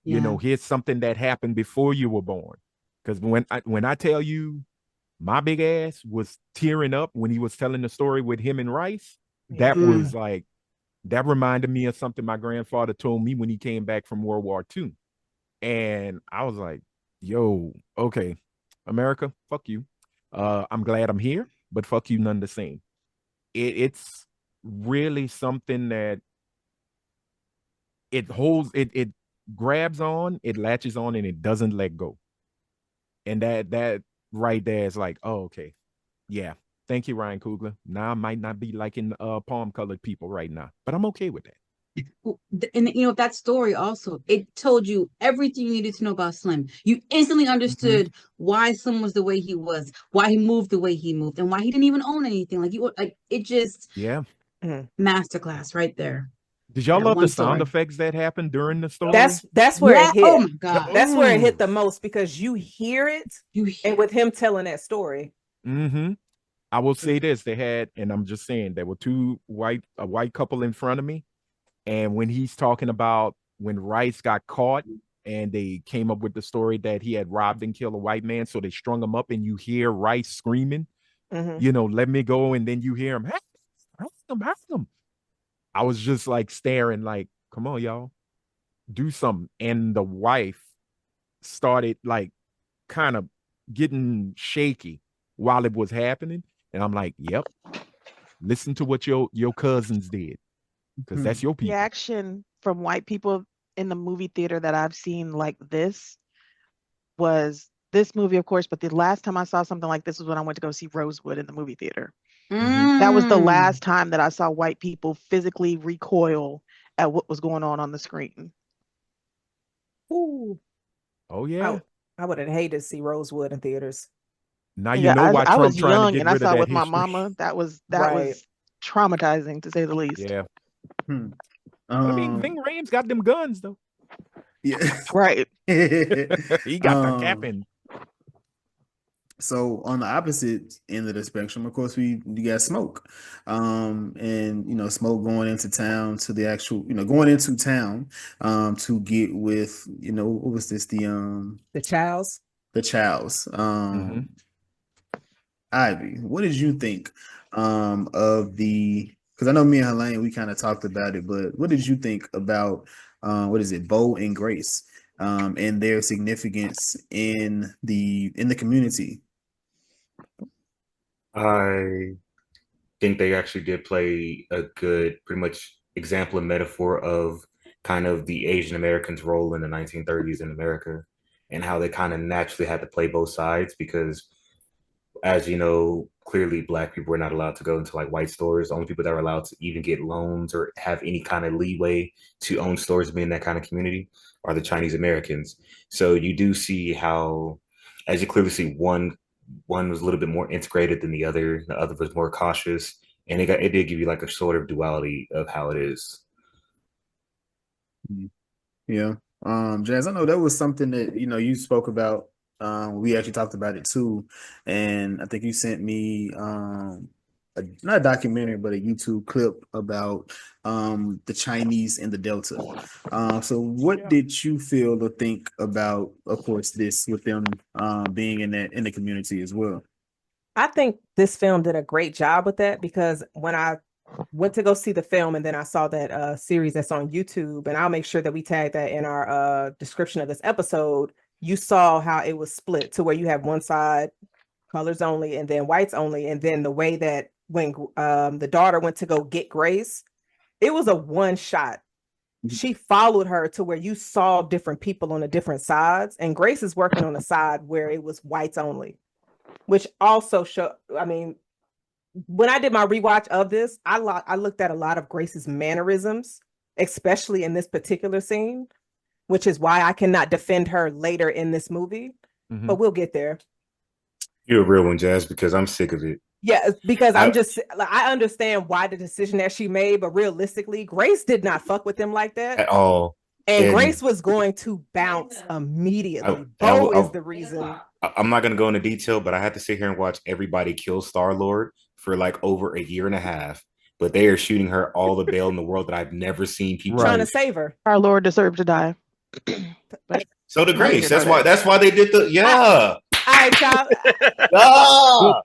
Here's something that happened before you were born. Because when I tell you my big ass was tearing up when he was telling the story with him and Rice, that was like, that reminded me of something my grandfather told me when he came back from World War II. And I was like, yo, okay, America, fuck you. I'm glad I'm here, but fuck you none the same. It's really something that it holds, it grabs on, it latches on, and it doesn't let go. And that right there is like, oh, okay. Yeah. Thank you, Ryan Coogler. Now I might not be liking palm colored people right now, but I'm okay with that. And that story also, it told you everything you needed to know about Slim. You instantly understood why Slim was the way he was, why he moved the way he moved, and why he didn't even own anything. Like it just masterclass right there. Did y'all love the sound effects that happened during the story? That's where it hit. Oh my God. That's where it hit the most, because you hear it and with him telling that story. I will say this, they had, and I'm just saying, there were a white couple in front of me. And when he's talking about when Rice got caught and they came up with the story that he had robbed and killed a white man, so they strung him up, and you hear Rice screaming, let me go, and then you hear him, help him. I was just like staring like, come on, y'all, do something. And the wife started like kind of getting shaky while it was happening. And I'm like, yep, listen to what your cousins did, because that's your people. Reaction from white people in the movie theater that I've seen like this was this movie, of course, but the last time I saw something like this was when I went to go see Rosewood in the movie theater. That was the last time that I saw white people physically recoil at what was going on the screen. Ooh. Oh, yeah. I would have hated to see Rosewood in theaters. Now you know why Trump was trying young to get and rid I saw of that with my history. mama. That was traumatizing, to say the least. Yeah. I mean, Ving Rhames got them guns though. Yeah. Right. He got the cap in. So on the opposite end of the spectrum, of course, you got Smoke, and Smoke going into town to the actual, going into town, to get with, what was this, The Chows. the Chows, Mm-hmm. Ivy. What did you think, of the? Because I know me and Helene, we kind of talked about it, but what did you think about, what is it, Bo and Grace, and their significance in the community? I think they actually did play a good, pretty much example and metaphor of kind of the Asian Americans' role in the 1930s in America and how they kind of naturally had to play both sides because, as you know, clearly black people were not allowed to go into like white stores. The only people that were allowed to even get loans or have any kind of leeway to own stores being that kind of community are the Chinese Americans. So you do see how, as you clearly see, one was a little bit more integrated than the other. The other was more cautious, and it did give you like a sort of duality of how it is. Yeah. Jazz, I know that was something that, you spoke about. We actually talked about it too. And I think you sent me not a documentary, but a YouTube clip about the Chinese in the Delta. So what did you feel or think about, of course, this with them being in the community as well? I think this film did a great job with that because when I went to go see the film and then I saw that series that's on YouTube, and I'll make sure that we tag that in our description of this episode, you saw how it was split to where you have one side colors only and then whites only. And then the way that when the daughter went to go get Grace, it was a one shot. She followed her to where you saw different people on the different sides, and Grace is working on the side where it was whites only, which also show. I mean, when I did my rewatch of this, I looked at a lot of Grace's mannerisms, especially in this particular scene, which is why I cannot defend her later in this movie. Mm-hmm. But we'll get there. You're a real one, Jazz, because I'm sick of it. Yeah, because I understand why the decision that she made, but realistically, Grace did not fuck with them like that At all. and Grace was going to bounce immediately. Bo is the reason. I'm not going to go into detail, but I had to sit here and watch everybody kill Star-Lord for like over a year and a half. But they are shooting her all the bail in the world that I've never seen people trying to save her. Our Lord deserved to die. So did Grace. That's why they did the All right, y'all.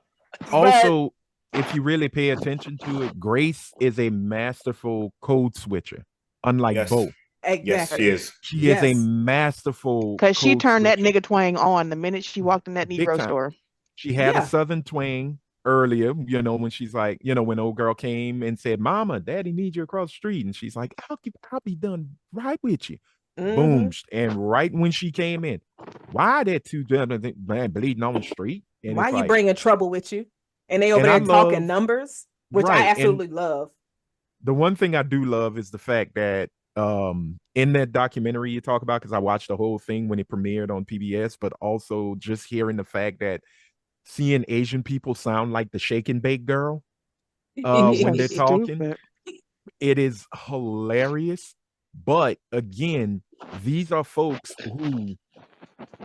Also, if you really pay attention to it, Grace is a masterful code switcher, unlike Bo. Exactly. Yes, she is. She is a masterful. Because she turned that nigga twang on the minute she walked in that Negro store. She had a Southern twang earlier, when she's like, when old girl came and said, "Mama, Daddy needs you across the street," and she's like, "I'll be done right with you." Mm-hmm. Boom, and right when she came in, why that two man bleeding on the street? And why you bringing trouble with you? And they over there talking numbers, which I absolutely love. The one thing I do love is the fact that in that documentary you talk about, because I watched the whole thing when it premiered on PBS, but also just hearing the fact that seeing Asian people sound like the shake and bake girl when they're talking, it is hilarious. But again, these are folks who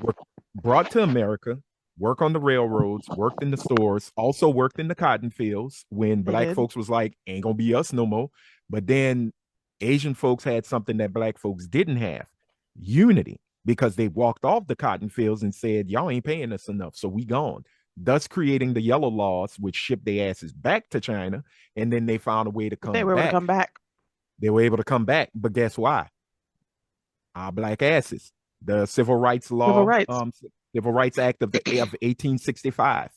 were brought to America, work on the railroads, worked in the stores, also worked in the cotton fields when black folks was like, ain't gonna be us no more. But then Asian folks had something that black folks didn't have: unity, because they walked off the cotton fields and said, y'all ain't paying us enough, so we gone. Thus creating the yellow laws, which shipped their asses back to China, and then they found a way to come back. They were able to come back. They were able to come back, but guess why? Our black asses. The Civil Rights Law, Civil Rights Act of 1865.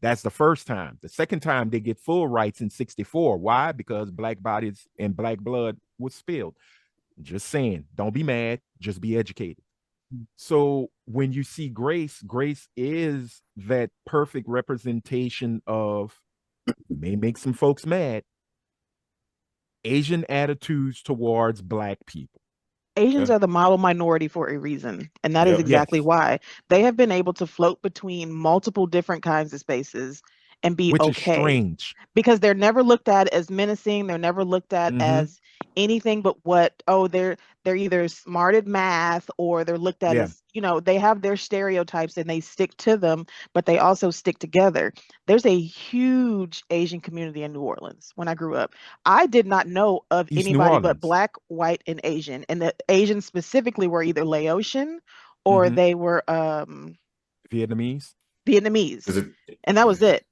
That's the first time. The second time they get full rights in 64. Why? Because black bodies and black blood was spilled. Just saying, don't be mad, just be educated. So when you see Grace is that perfect representation of, may make some folks mad, Asian attitudes towards black people. Asians are the model minority for a reason, and that is exactly why. They have been able to float between multiple different kinds of spaces and be Which okay. Is strange. Because they're never looked at as menacing. They're never looked at as anything but what, oh, they're either smart at math or they're looked at as, they have their stereotypes and they stick to them, but they also stick together. There's a huge Asian community in New Orleans when I grew up. I did not know of East New anybody but Orleans. Black, white, and Asian. And the Asians specifically were either Laotian or they were Vietnamese. And that was it.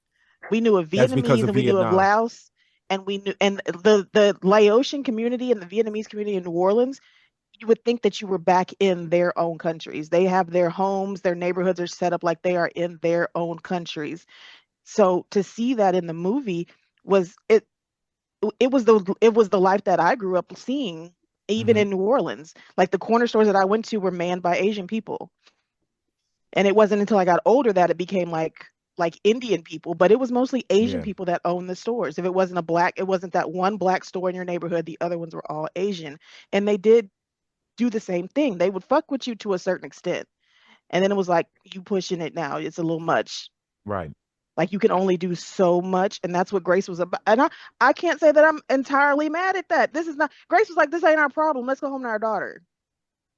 We knew of That's because Vietnamese of and we knew of Vietnam. Laos, and we knew, and the Laotian community and the Vietnamese community in New Orleans, you would think that you were back in their own countries. They have their homes, their neighborhoods are set up like they are in their own countries. So to see that in the movie was it was the life that I grew up seeing, even in New Orleans. Like the corner stores that I went to were manned by Asian people. And it wasn't until I got older that it became like Indian people, but it was mostly Asian people that owned the stores. If it wasn't it wasn't that one Black store in your neighborhood, the other ones were all Asian. And they did do the same thing. They would fuck with you to a certain extent. And then it was like, you pushing it now. It's a little much. Right. Like you can only do so much. And that's what Grace was about. And I can't say that I'm entirely mad at that. Grace was like, this ain't our problem. Let's go home to our daughter.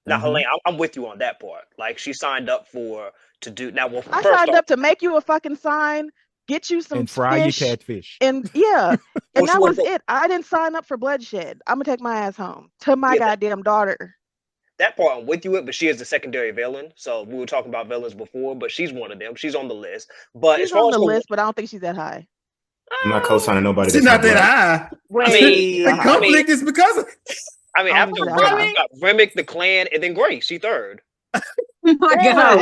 Now, Helene, I'm with you on that part. Like she signed up to do now. Well, I signed up to make you a fucking sign, get you some and fry fish, your catfish, and and that was it. I didn't sign up for bloodshed. I'm gonna take my ass home to my goddamn daughter. That part I'm with you with, but she is the secondary villain. So we were talking about villains before, but she's one of them. She's on the list. But she's on the list, but I don't think she's that high. I'm not co-signing nobody. She's not that high. The conflict is because of. After I've got Remick, the Clan, and then Grace. She third. Oh my God!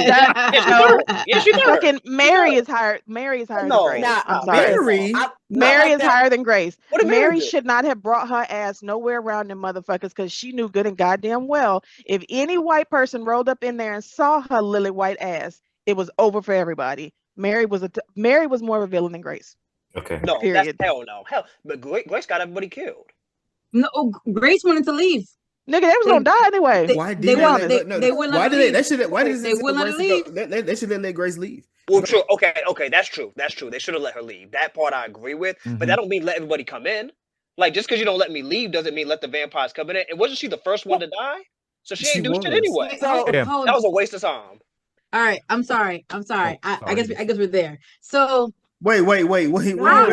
She third. Fucking Mary is higher. Mary is higher than Grace. I'm sorry. Mary is higher than Grace. Mary should not have brought her ass nowhere around them motherfuckers because she knew good and goddamn well if any white person rolled up in there and saw her lily white ass, it was over for everybody. Mary was more of a villain than Grace. Okay. No, that's hell no. But Grace got everybody killed. No, Grace wanted to leave. Nigga, they was gonna die anyway. Why did they wouldn't let Grace leave? Well, true. Okay, that's true. They should have let her leave. That part I agree with. But that don't mean let everybody come in. Like just because you don't let me leave doesn't mean let the vampires come in. And wasn't she the first one to die? So she ain't do shit anyway. That was a waste of time. All right, I'm sorry. I guess we're there. So. Wait. Where you read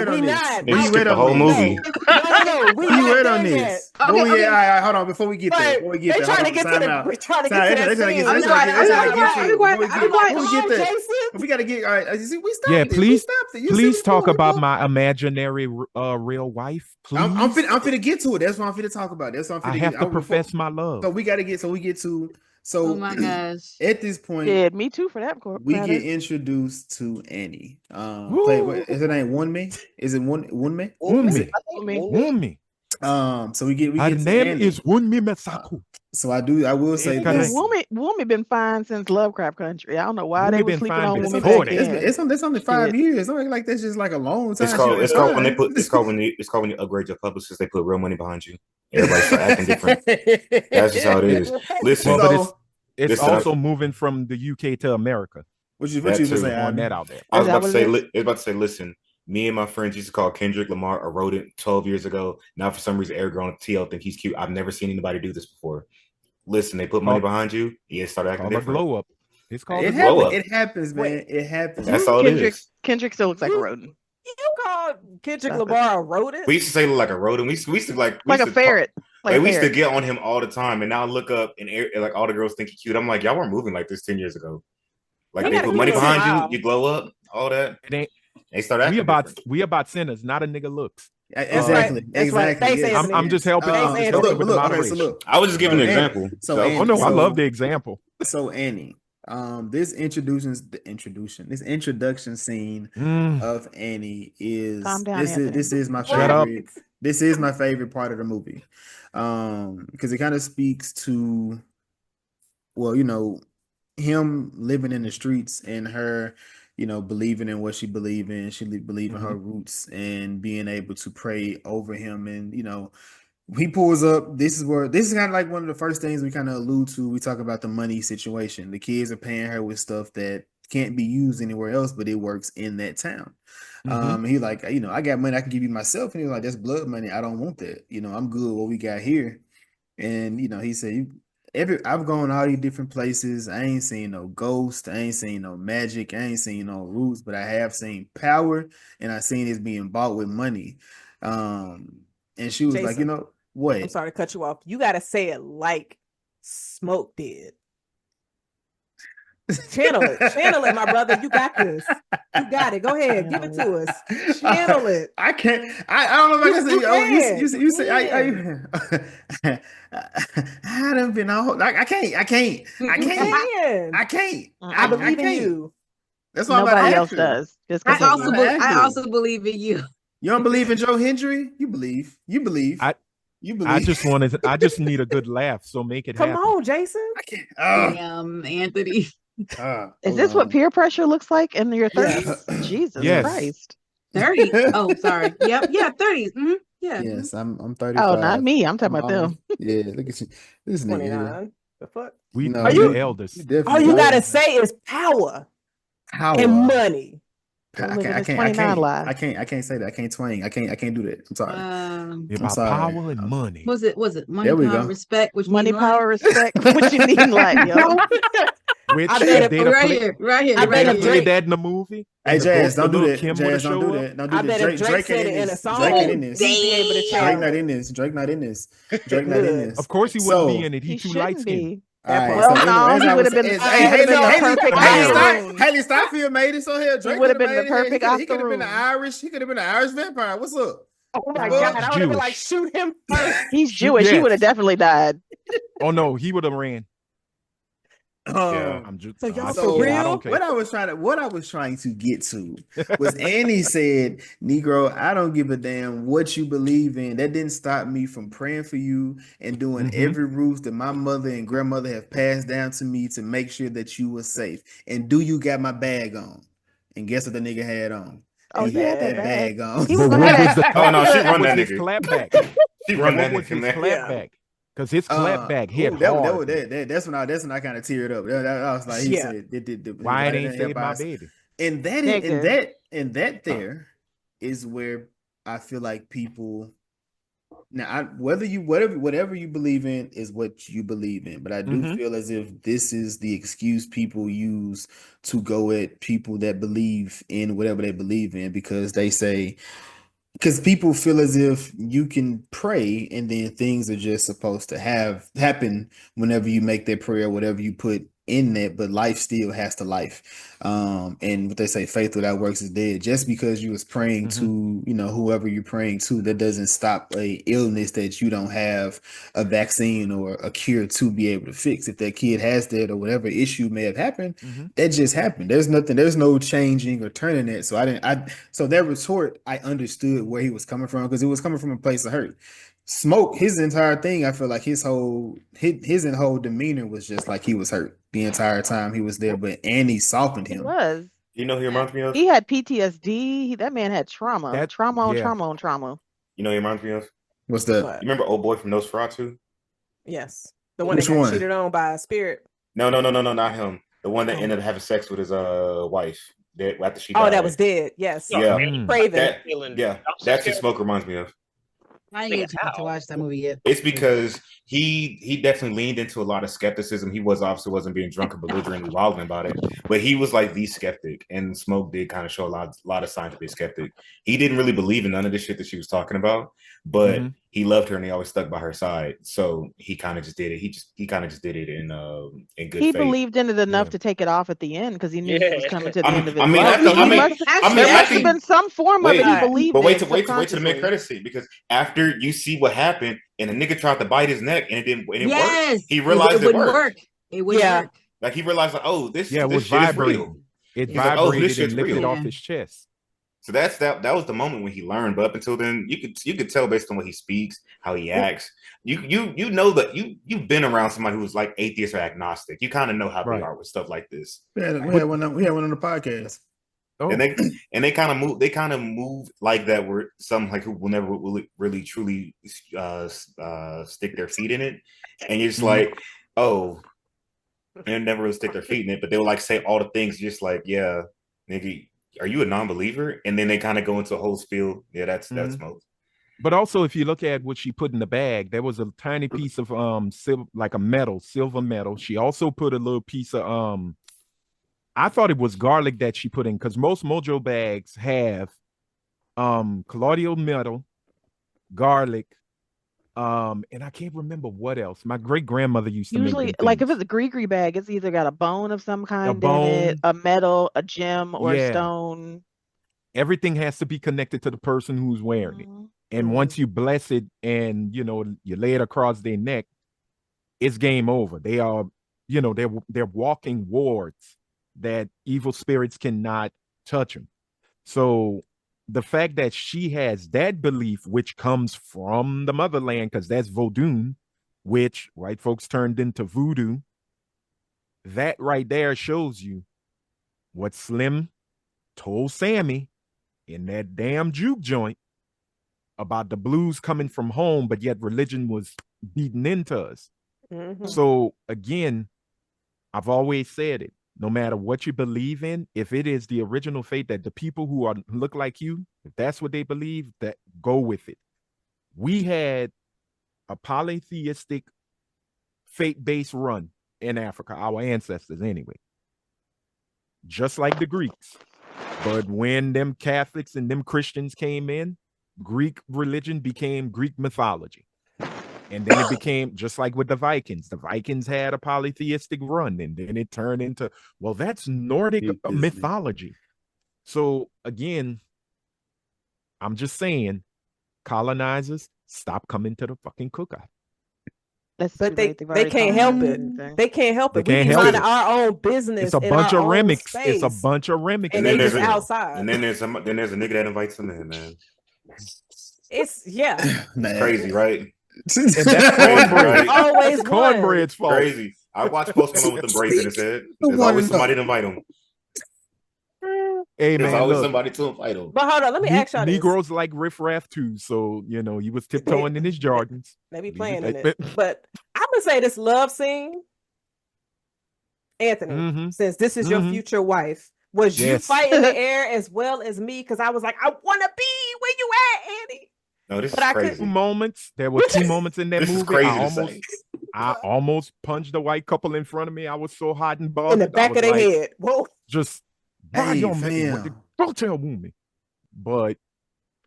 on this? Where you read the whole movie? No. Where you read on this? Okay. All right, hold on. Before we get there, we're trying to get to that. We gotta get. All right. We stopped. Yeah, please talk about my imaginary real wife. Please. I'm finna get to it. That's what I'm finna talk about. That's what I'm finna. I have to profess my love. So we get to. So, oh my gosh! At this point, yeah, me too for that. We get introduced to Annie. Is her name Wunmi? Is it Wunmi? Wunmi. So we get her name is Wunmi Mesaku. So I will say this. Wunmi been fine since Lovecraft Country. I don't know why they were sleeping on Wunmi back then. It's only 5 years. It's not like that's just like a long time. It's called when you upgrade your publishers, they put real money behind you. Everybody start acting different. That's just how it is. Listen, but it's also moving from the UK to America. What you say on that out there? I was about to say, listen. Me and my friends used to call Kendrick Lamar a rodent 12 years ago. Now, for some reason, Eric on TL think he's cute. I've never seen anybody do this before. Listen, they put money behind you. You start acting different. Glow up. It's called a glow up. It happens, man. It happens. That's all it is. Kendrick still looks like a rodent. You call Kendrick Lamar a rodent? We used to say like a rodent. We used to like a ferret. We used to get on him all the time, and now I look up and like all the girls think he's cute. I'm like, y'all weren't moving like this 10 years ago. Like they put money behind you, you glow up, all that. They start acting we about sinners, not a nigga looks. Exactly. Yes. I'm just helping. Look, I was just giving an example. I love the example. So Annie, this introduction scene of Annie is this is my favorite. This is my favorite part of the movie, because it kind of speaks to, him living in the streets and her, believing in what she believe in. She believe in her roots and being able to pray over him. And, he pulls up. This is kind of like one of the first things we kind of allude to. We talk about the money situation. The kids are paying her with stuff that can't be used anywhere else, but it works in that town. Mhm. He like, I got money I can give you myself, and he was like, that's blood money. I don't want that. I'm good with what we got here. And he said, I've gone all these different places. I ain't seen no ghost. I ain't seen no magic. I ain't seen no roots, but I have seen power, and I seen it's being bought with money. And she was like, Jason, what? I'm sorry to cut you off. You got to say it like Smoke did. Channel it, my brother. You got this. You got it. Go ahead, give it to us. Channel it. I can't. I don't know if I can say. You say. I done been all. I can't. I can't. I believe in you. That's why nobody else does. Just I continue. I also believe in you. You don't believe in Joe Hendry? You believe. You believe. I just need a good laugh, so make it Come happen. on, Jason. I can't. Damn, Anthony. Is this what peer pressure looks like in your 30s? Yes. Jesus Yes. Christ. 30. Oh, sorry. Yep. Yeah, 30s. Mm-hmm. Yeah. Yes, I'm 35. Oh, not me. I'm talking about them. Yeah, look at you. This nigga here. 29. The fuck? We No, are you the eldest. All you gotta say is power and money. I can't say that. I can't twang. I can't do that. I'm sorry. About power and money. Was it money, There we power, go. respect? Which Money, mean power, respect. What you mean, like, yo? Which I bet they if- done right play- here, right here, I They bet done if played Drake- that in the movie. Hey, and Jazz, don't do little that. Kim Jazz, would've don't do showed that. up. Don't do I that. bet if Drake said ain't it in a this. song, Drake ain't in this. he'd be able to Drake channel not it. in this. Drake not in this. Drake not in Good. this. Of course he wouldn't be in it. He He too light shouldn't skinned. be. That part. Well, no, as he I would was have been. saying- He would have been the perfect maroon. Haley Steinfeld made it. So here, Drake would have coulda been the made it. perfect He could have been the Octoroon. Irish. He could have been the Irish vampire. What's up? Oh my No. God. I would have been like, Jewish. shoot him first. He's Jewish. He yes. would have definitely died. Oh no, he would have ran. Yeah. I'm just. So y'all I for don't care. I real? don't care. What I was trying to get to was Annie said, Negro, I don't give a damn what you believe in. That didn't stop me from praying for you and doing every ruse that my mother and grandmother have passed down to me to make sure that you were safe. And do you got my bag on? And guess what the nigga had on? Oh, He had that bag. bag on. He was But gonna what have was the that. clap? Oh, no, she what run was that his nigga. clap back? She run What that was nigga, his man. clap back? Because his clap back hit ooh, hard. that's when I kind of teared up. I was like, he Yeah. said, Why it ain't everybody saved my else. baby? And Nigga. that there is where I feel like people now whatever you believe in is what you believe in, but I do feel as if this is the excuse people use to go at people that believe in whatever they believe in, because they say, because people feel as if you can pray and then things are just supposed to happen whenever you make that prayer, whatever you put in that, but life still has to life. And what they say, faith without works is dead. Just because you was praying to, whoever you're praying to, that doesn't stop a illness that you don't have a vaccine or a cure to be able to fix. If that kid has that or whatever issue may have happened, that just happened. There's no changing or turning it. So so that retort, I understood where he was coming from, because it was coming from a place of hurt. Smoke, his entire thing, I feel like his whole demeanor was just like he was hurt the entire time he was there, but Annie softened He him. was. You know who he reminds me of? He had PTSD. That man had trauma. Trauma on trauma on trauma. You know who he reminds me of? What's that? What? You remember old boy from Nosferatu? Yes. The one Which that got one? cheated on by a spirit. No, not him. The one that ended up having sex with his wife after she died. Oh, that was dead. Yes. Yeah. Craven. That's who Smoke reminds me of. I didn't get to watch that movie yet. It's because he definitely leaned into a lot of skepticism. He obviously wasn't being drunk and belligerently wilding about it, but he was like the skeptic, and Smoke did kind of show a lot of signs to be a skeptic. He didn't really believe in none of this shit that she was talking about, but he loved her and he always stuck by her side. So he kind of just did it. He kind of just did it in good He faith. Believed in it enough to take it off at the end, because he knew he was coming to the end of his I mean, life. There must have been some form of it he believed but wait in. wait till the mid credit scene, because after you see what happened and the nigga tried to bite his neck and it didn't work, he realized it wouldn't work. It wouldn't work. Like he realized, like, oh, this was shit is vibrating. real. It He's like, oh, this vibrated shit's and lifted real. off his chest. So that was the moment when he learned. But up until then, you could tell based on what he speaks, how he acts. You know that you've been around somebody who's like atheist or agnostic. You kind of know how they are with stuff like this. We had one on the podcast. Oh. And they kind of move like that, where some like who will never really truly stick their feet in it, and you're just like, oh, and never really stick their feet in it, but they would like say all the things just like, yeah, nigga, are you a non-believer? And then they kind of go into a whole spiel. Yeah, that's smoke. But also, if you look at what she put in the bag, there was a tiny piece of like a silver metal. She also put a little piece of I thought it was garlic that she put in, because most Mojo bags have colloidal metal, garlic, and I can't remember what else. My great grandmother used to Usually, make them like if things. it's a gree bag, it's either got a bone of some kind in it, bone. a metal, a gem, or a Yeah. stone. Everything has to be connected to the person who's wearing it. And once you bless it and you lay it across their neck, it's game over. They are, they're walking wards that evil spirits cannot touch them. So the fact that she has that belief, which comes from the motherland, because that's Vodun, which white folks turned into voodoo, that right there shows you what Slim told Sammy in that damn juke joint about the blues coming from home, but yet religion was beaten into us. So again, I've always said it. No matter what you believe in, if it is the original faith that the people who look like you, if that's what they believe, that go with it. We had a polytheistic faith-based run in Africa, our ancestors anyway, just like the Greeks. But when them Catholics and them Christians came in, Greek religion became Greek mythology. And then it became just like with the Vikings. The Vikings had a polytheistic run, and then it turned into, well, that's Nordic mythology. So again, I'm just saying, colonizers, stop coming to the fucking cookout. But they can't help it. They can't help it. We be minding our own business. It's a bunch of remix. It's a bunch of remix. And they just outside. And then there's a nigga that invites them in, man. It's it's crazy, right? And that's cornbread. Always that's cornbread's fault. Crazy. I watched Post Malone with the braids in his head. There's always somebody to invite him. Hey, There's man, always look, somebody to invite him. But hold on, let me ask y'all this. Negroes like riffraff too, so he was tiptoeing in his Jordans. They be playing in it. But I'm gonna say this love scene, Anthony, since this is your future wife, was you fighting the air as well as me? Because I was like, I want to be where you at, Annie. No, this is crazy. There were two moments in that movie. Is crazy I almost punched the white couple in front of me. I was so hot and bothered. In the back of their head. Whoa. Just go tell Woomy. But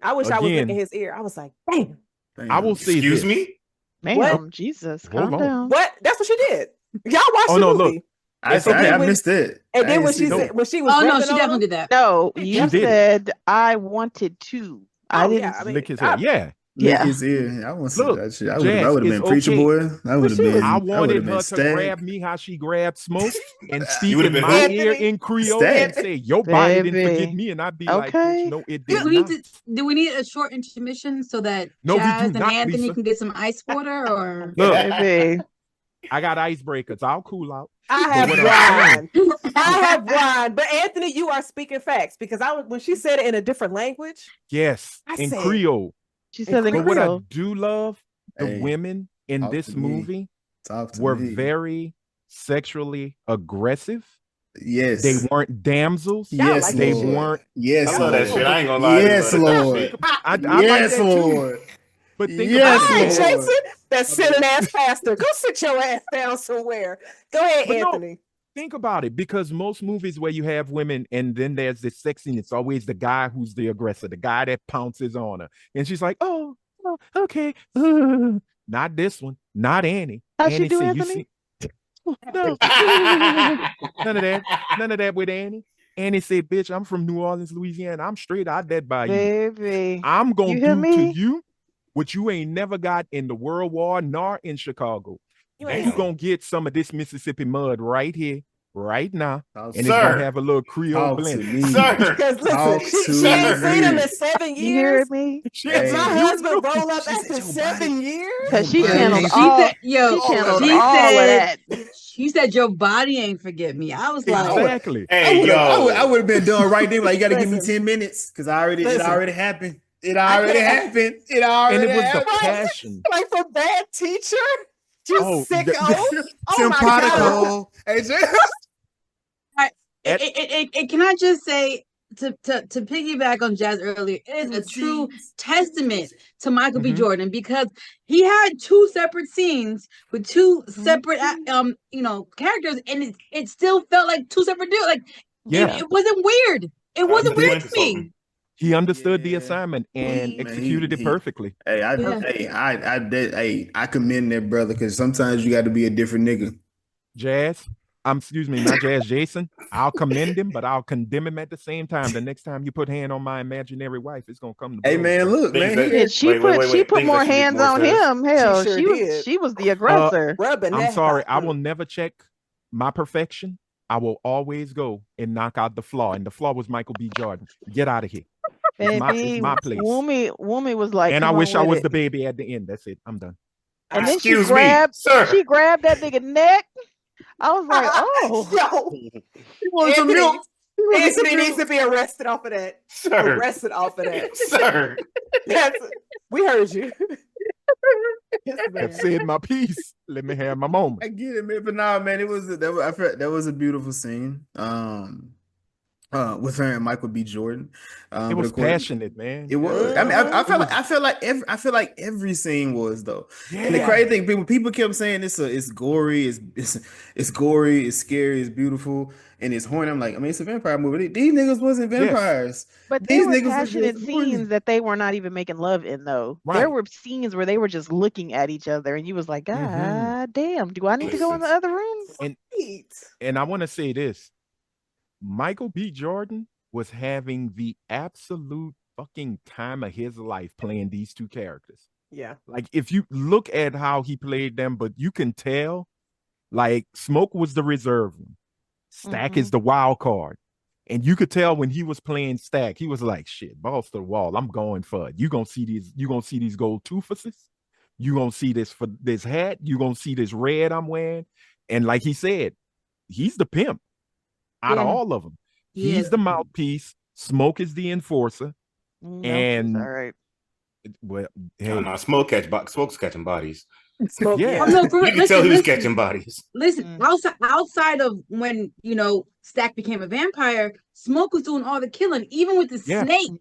I wish I was licking his ear. I was like, damn. I will say Excuse me? Ma'am, Jesus, calm down. What? That's what she did. Y'all watched the movie. Look. I missed it. And then when she was she definitely did that. No, you said I wanted to. I didn't lick his hair. Lick his ear. I want to see that shit. I would have been Preacher Boy. I would have been. I wanted her to grab me how she grabbed Smoke and speak in my ear in Creole and say, "Your body didn't forget me," and I'd be like, "No, it did not." Do we need a short intermission so that Chaz and Anthony can get some ice water? Or look, I got icebreakers. I'll cool out. I have wine. I have wine. But Anthony, you are speaking facts because when she said it in a different language. Yes, in Creole. She said in Creole. What I do love, the women in this movie were very sexually aggressive. Yes. They weren't damsels. Yes, like they Lord. weren't. Yes, I love that shit. I ain't gonna lie. Yes, Lord. I yes, like Lord. But think yes, about it, Jason. That silly ass pastor. Go sit your ass down somewhere. Go ahead, Anthony. No, think about it, because most movies where you have women and then there's this sexiness, it's always the guy who's the aggressor, the guy that pounces on her, and she's like, "Oh, okay." Not this one. Not Annie. How'd Annie she do, said, Anthony? No. None of that. None of that with Annie. Annie said, "Bitch, I'm from New Orleans, Louisiana. I'm straight out that by you. Baby, I'm gonna you hear do me? to you what you ain't never got in the World War nor in Chicago. You gonna get some of this Mississippi mud right here, right now, and it's gonna have a little Creole blend." Because listen, she ain't seen him in 7 years. You hear me? My husband roll up after 7 years. Because she channeled all. She channeled all of that. She said your body ain't forget me. I was like, exactly. Hey, I would have been done right then. Like, you got to give me 10 minutes because it already happened. It already happened. And it was the passion. Like for bad teacher You Oh, sicko. Oh my god. Simpatico. Hey, Jay. And can I just say to piggyback on Jazz earlier, it is a true testament to Michael B. Jordan because he had two separate scenes with two separate characters, and it still felt like two separate dudes. Like it wasn't weird. It wasn't weird to me. He understood the assignment and executed it perfectly. Hey, I commend that brother because sometimes you got to be a different nigga. Jazz, not Jazz, Jason. I'll commend him, but I'll condemn him at the same time. The next time you put hand on my imaginary wife, it's gonna come to blows. Hey man, look, man. She put more hands on him. Hell, she was the aggressor. I'm sorry, I will never check my perfection. I will always go and knock out the flaw, and the flaw was Michael B. Jordan. Get out of here. It's my place. Woomy was like, and I wish I was the baby at the end. That's it. I'm done. And then she grabbed that nigga neck. I was like, oh. He wants some milk. Anthony needs to be arrested off of that. Sir. Arrested off of that. Sir. We heard you. I've said my piece. Let me have my moment. I get it, man. But nah, man, that was a beautiful scene. With her and Michael B. Jordan. It was passionate, man. It was. I mean, I feel like every scene was though. Yeah. And the crazy thing, people kept saying it's gory, it's gory, it's scary, it's beautiful, and it's horny. I'm like, I mean, it's a vampire movie. These niggas wasn't vampires. But these were passionate scenes that they were not even making love in though. Right. There were scenes where they were just looking at each other, and you was like, God damn, do I need to go in the other room? And I want to say this. Michael B. Jordan was having the absolute fucking time of his life playing these two characters. Yeah. Like, if you look at how he played them, but you can tell, like, Smoke was the reserve one. Stack is the wild card. And you could tell when he was playing Stack, he was like, shit, balls to the wall. I'm going for it. You're gonna see these gold toofuses. You're gonna see this for this hat. You're gonna see this red I'm wearing. And like he said, he's the pimp. Out of all of them, he's the mouthpiece. Smoke is the enforcer, and all right. Well, hey, Smoke's catching bodies. Smoke, yeah, you can tell he was catching bodies. Listen, outside of when Stack became a vampire, Smoke was doing all the killing, even with the snake.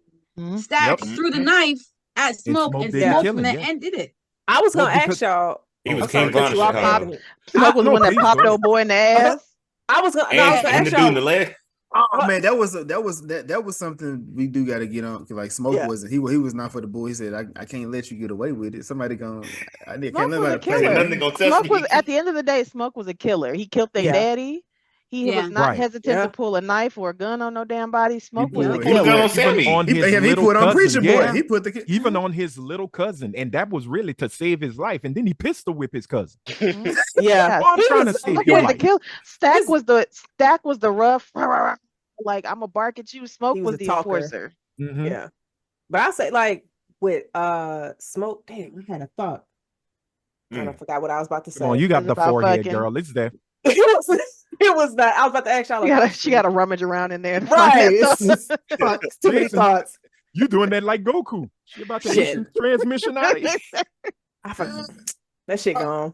Stack threw the knife at Smoke, and Smoke from that end did it. I was gonna ask y'all. He was King Smoke was the one that popped old boy in the ass. I was gonna ask y'all. In the leg. Oh man, that was something we do got to get on. Like Smoke wasn't he was not for the bull. He said, I can't let you get away with it. Somebody can't let a killer. Smoke was at the end of the day. Smoke was a killer. He killed their daddy. He was not hesitant to pull a knife or a gun on no damn body. Smoke was a killer. He put on Preacher Boy. He put the even on his little cousin, and that was really to save his life. And then he pistol whipped his cousin. I'm trying to save your life. Stack was the rough. Like, I'm gonna bark at you. Smoke was the enforcer. Yeah, but I say like with Smoke. Damn, I had a thought. I forgot what I was about to say. Come on, you got the forehead, girl. It's there. It was that. I was about to ask y'all. She got to rummage around in there. Right. Too many thoughts. You doing that like Goku. She about to issue transmission out of you. I forgot. That shit gone.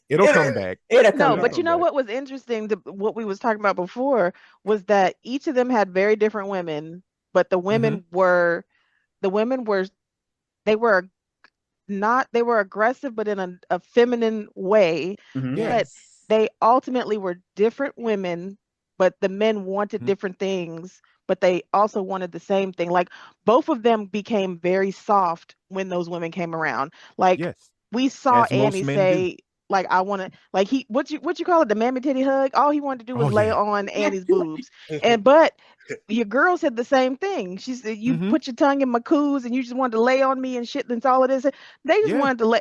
It'll come back. But you know what was interesting? What we was talking about before was that each of them had very different women, but the women were aggressive, but in a feminine way. Yes. They ultimately were different women, but the men wanted different things, but they also wanted the same thing. Like, both of them became very soft when those women came around. Like, we saw Annie say, like, I want to, like, what you call it, the mammy titty hug? All he wanted to do was lay on Annie's boobs. But your girl said the same thing. She said, you put your tongue in my coos and you just wanted to lay on me and shit. That's all it is. They just wanted to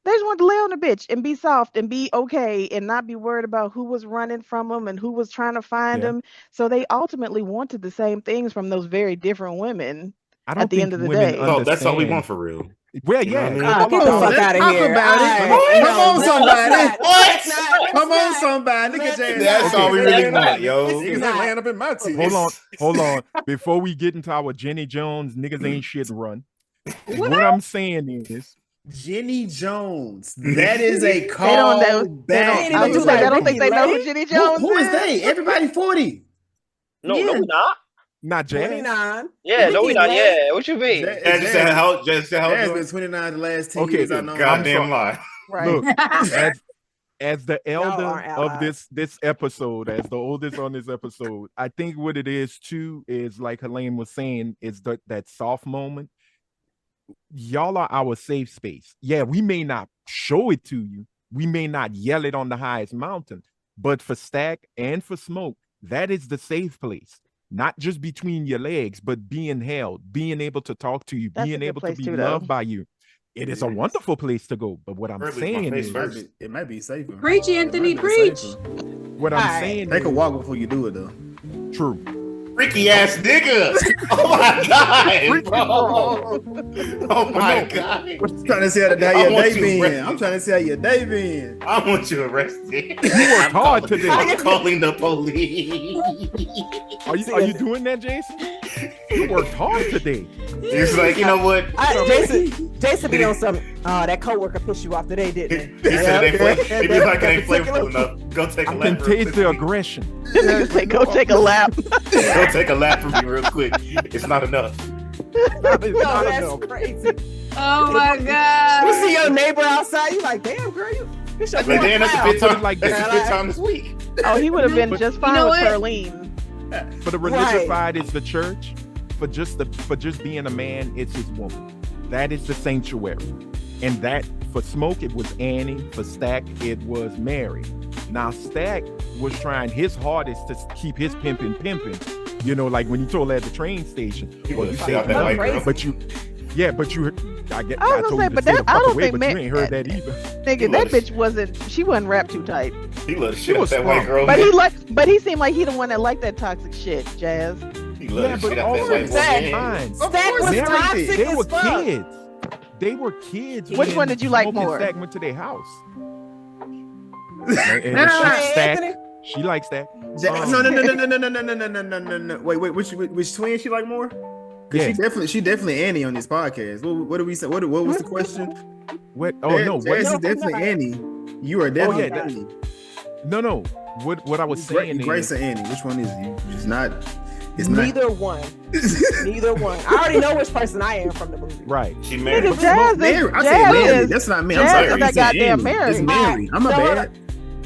they just wanted to lay on the bitch and be soft and be okay and not be worried about who was running from them and who was trying to find them. So they ultimately wanted the same things from those very different women at the end of the day. Oh, that's all we want for real. Well, get the fuck out of here. Come on, somebody. What? Come on, somebody. Look at that. That's all we really want, yo. Niggas not laying up in my teeth. Hold on. Before we get into our Jenny Jones, niggas ain't shit run. What I'm saying is, Jenny Jones. That is a They call don't. back. I was gonna say, I don't think they know who Lane? Jenny Jones Who is they? Everybody 40. No, Yeah. we not. Not Jazz. 29. Yeah, no, we Ricky not. Lane? Yeah, what you mean? Jazz just said how Jazz old been 29 the last 10 Okay, years. I you know. goddamn lie. Right. Look, as the elder aren't of allies. this episode, as the oldest on this episode, I think what it is too is like Helene was saying, is that soft moment. Y'all are our safe space. Yeah, we may not show it to you, we may not yell it on the highest mountain, but for Stack and for Smoke, that is the safe place. Not just between your legs, but being held, being able to talk to you, That's a being good able to place be too, loved though. by you. It is a wonderful place to go. But what I'm First, lick my saying face is, first. It might be safer. Preach, Anthony, It might be preach. safer. what I'm Alright. saying Take a is walk before you do it, though. true. Freaky ass nigga. Oh my god, Freaky bro. Oh my no. god. I'm trying to see how I your want day you been. arrested. I'm trying to see how your day been. I want you arrested. You worked hard today. I'm calling the police. Are you doing that, Jason? You worked hard today. It's like, you know what? Jason be on some. That coworker pissed you off today, didn't He he? said it ain't be like it ain't That flavorful particular- enough. Go take a I lap. can real taste quick. the aggression. Niggas say, go take a lap. Go take a lap from me real quick. It's not enough. It's No, not that's enough. crazy. Oh my You God. see your neighbor outside, you like, damn, girl, this your Like, damn, that's a good Put it time. like That's that. a good time this week. Oh, he would have been But- just fine know with what? Pearline. For the religious side, it's the church. For just being a man, it's his woman. That is the sanctuary. And that for Smoke, it was Annie. For Stack, it was Mary. Now Stack was trying his hardest to keep his pimping. You know, like when he told her at the train station. You Well, would you have say that white girl. but you. Yeah, but you. I was told gonna you say, to but stay that- the fuck I don't away, think but Ma- you ain't heard that either. Nigga, that bitch she wasn't wrapped too tight. He loved the She shit out was that white smart. girl. But he seemed like he the one that liked that toxic shit, Jazz. He Yeah, loved the but shit out also that white Stack- woman. fine. Stack was Mary toxic did. They as were fuck. kids. They were kids. Which when one did you like Smoke and more? Stack went to their house. No, Stack. Anthony? She likes that. No. Wait, which twin she like more? Yeah. She definitely Annie on this podcast. What do we say? What was the question? What? Oh no! Jazz What? is definitely Annie. You are definitely yeah, Annie. No. What I was saying Grace is, or Annie? Which one is you? It's not. It's not. Neither one. Neither one. I already know which person I am from the movie. right? She married. Nigga, Jazz Mary. I is, said Mary. Jazz is, That's not me. Jazz I'm is sorry. that I said goddamn Annie. Mary. It's Mary. I'm a No, bad.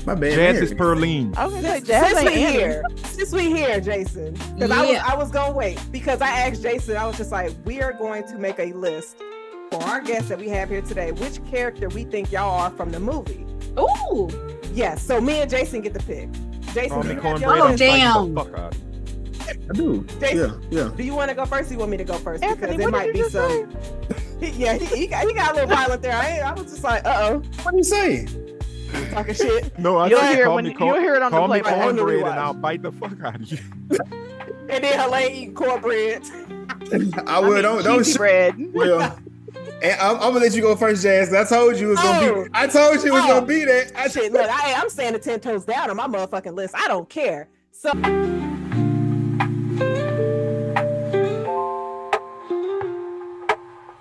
My bad. Jazz Mary. is Pearline. I was gonna say Jazz Since ain't we Annie. here, since we here, Jason, because Yeah. I was gonna wait because I asked Jason. I was just like, we are going to make a list for our guests that we have here today. Which character we think y'all are from the movie? Ooh. Yes. So me and Jason get the pick. Jason, Call do me you have cornbread. your Oh, I'll list? fight damn. the fuck out of you. I do. Jason. Yeah. Do you want to go first? Or you want me to go first? Anthony, Because it what might did be you just say? some. Yeah, he got a little violent there. I was just like, What do you say? talking shit. No, I You'll said hear it call when me you'll hear it on the call me playback. cornbread Rewatch. and I'll bite the fuck out of you. And then Helene eating cornbread. I would. Don't cheesy shoot. bread. Well, and I'm gonna let you go first, Jazz. 'Cause I told you it was gonna be. I told you it was gonna be that. Shit, look, I'm standing 10 toes down on my motherfucking list. I don't care. So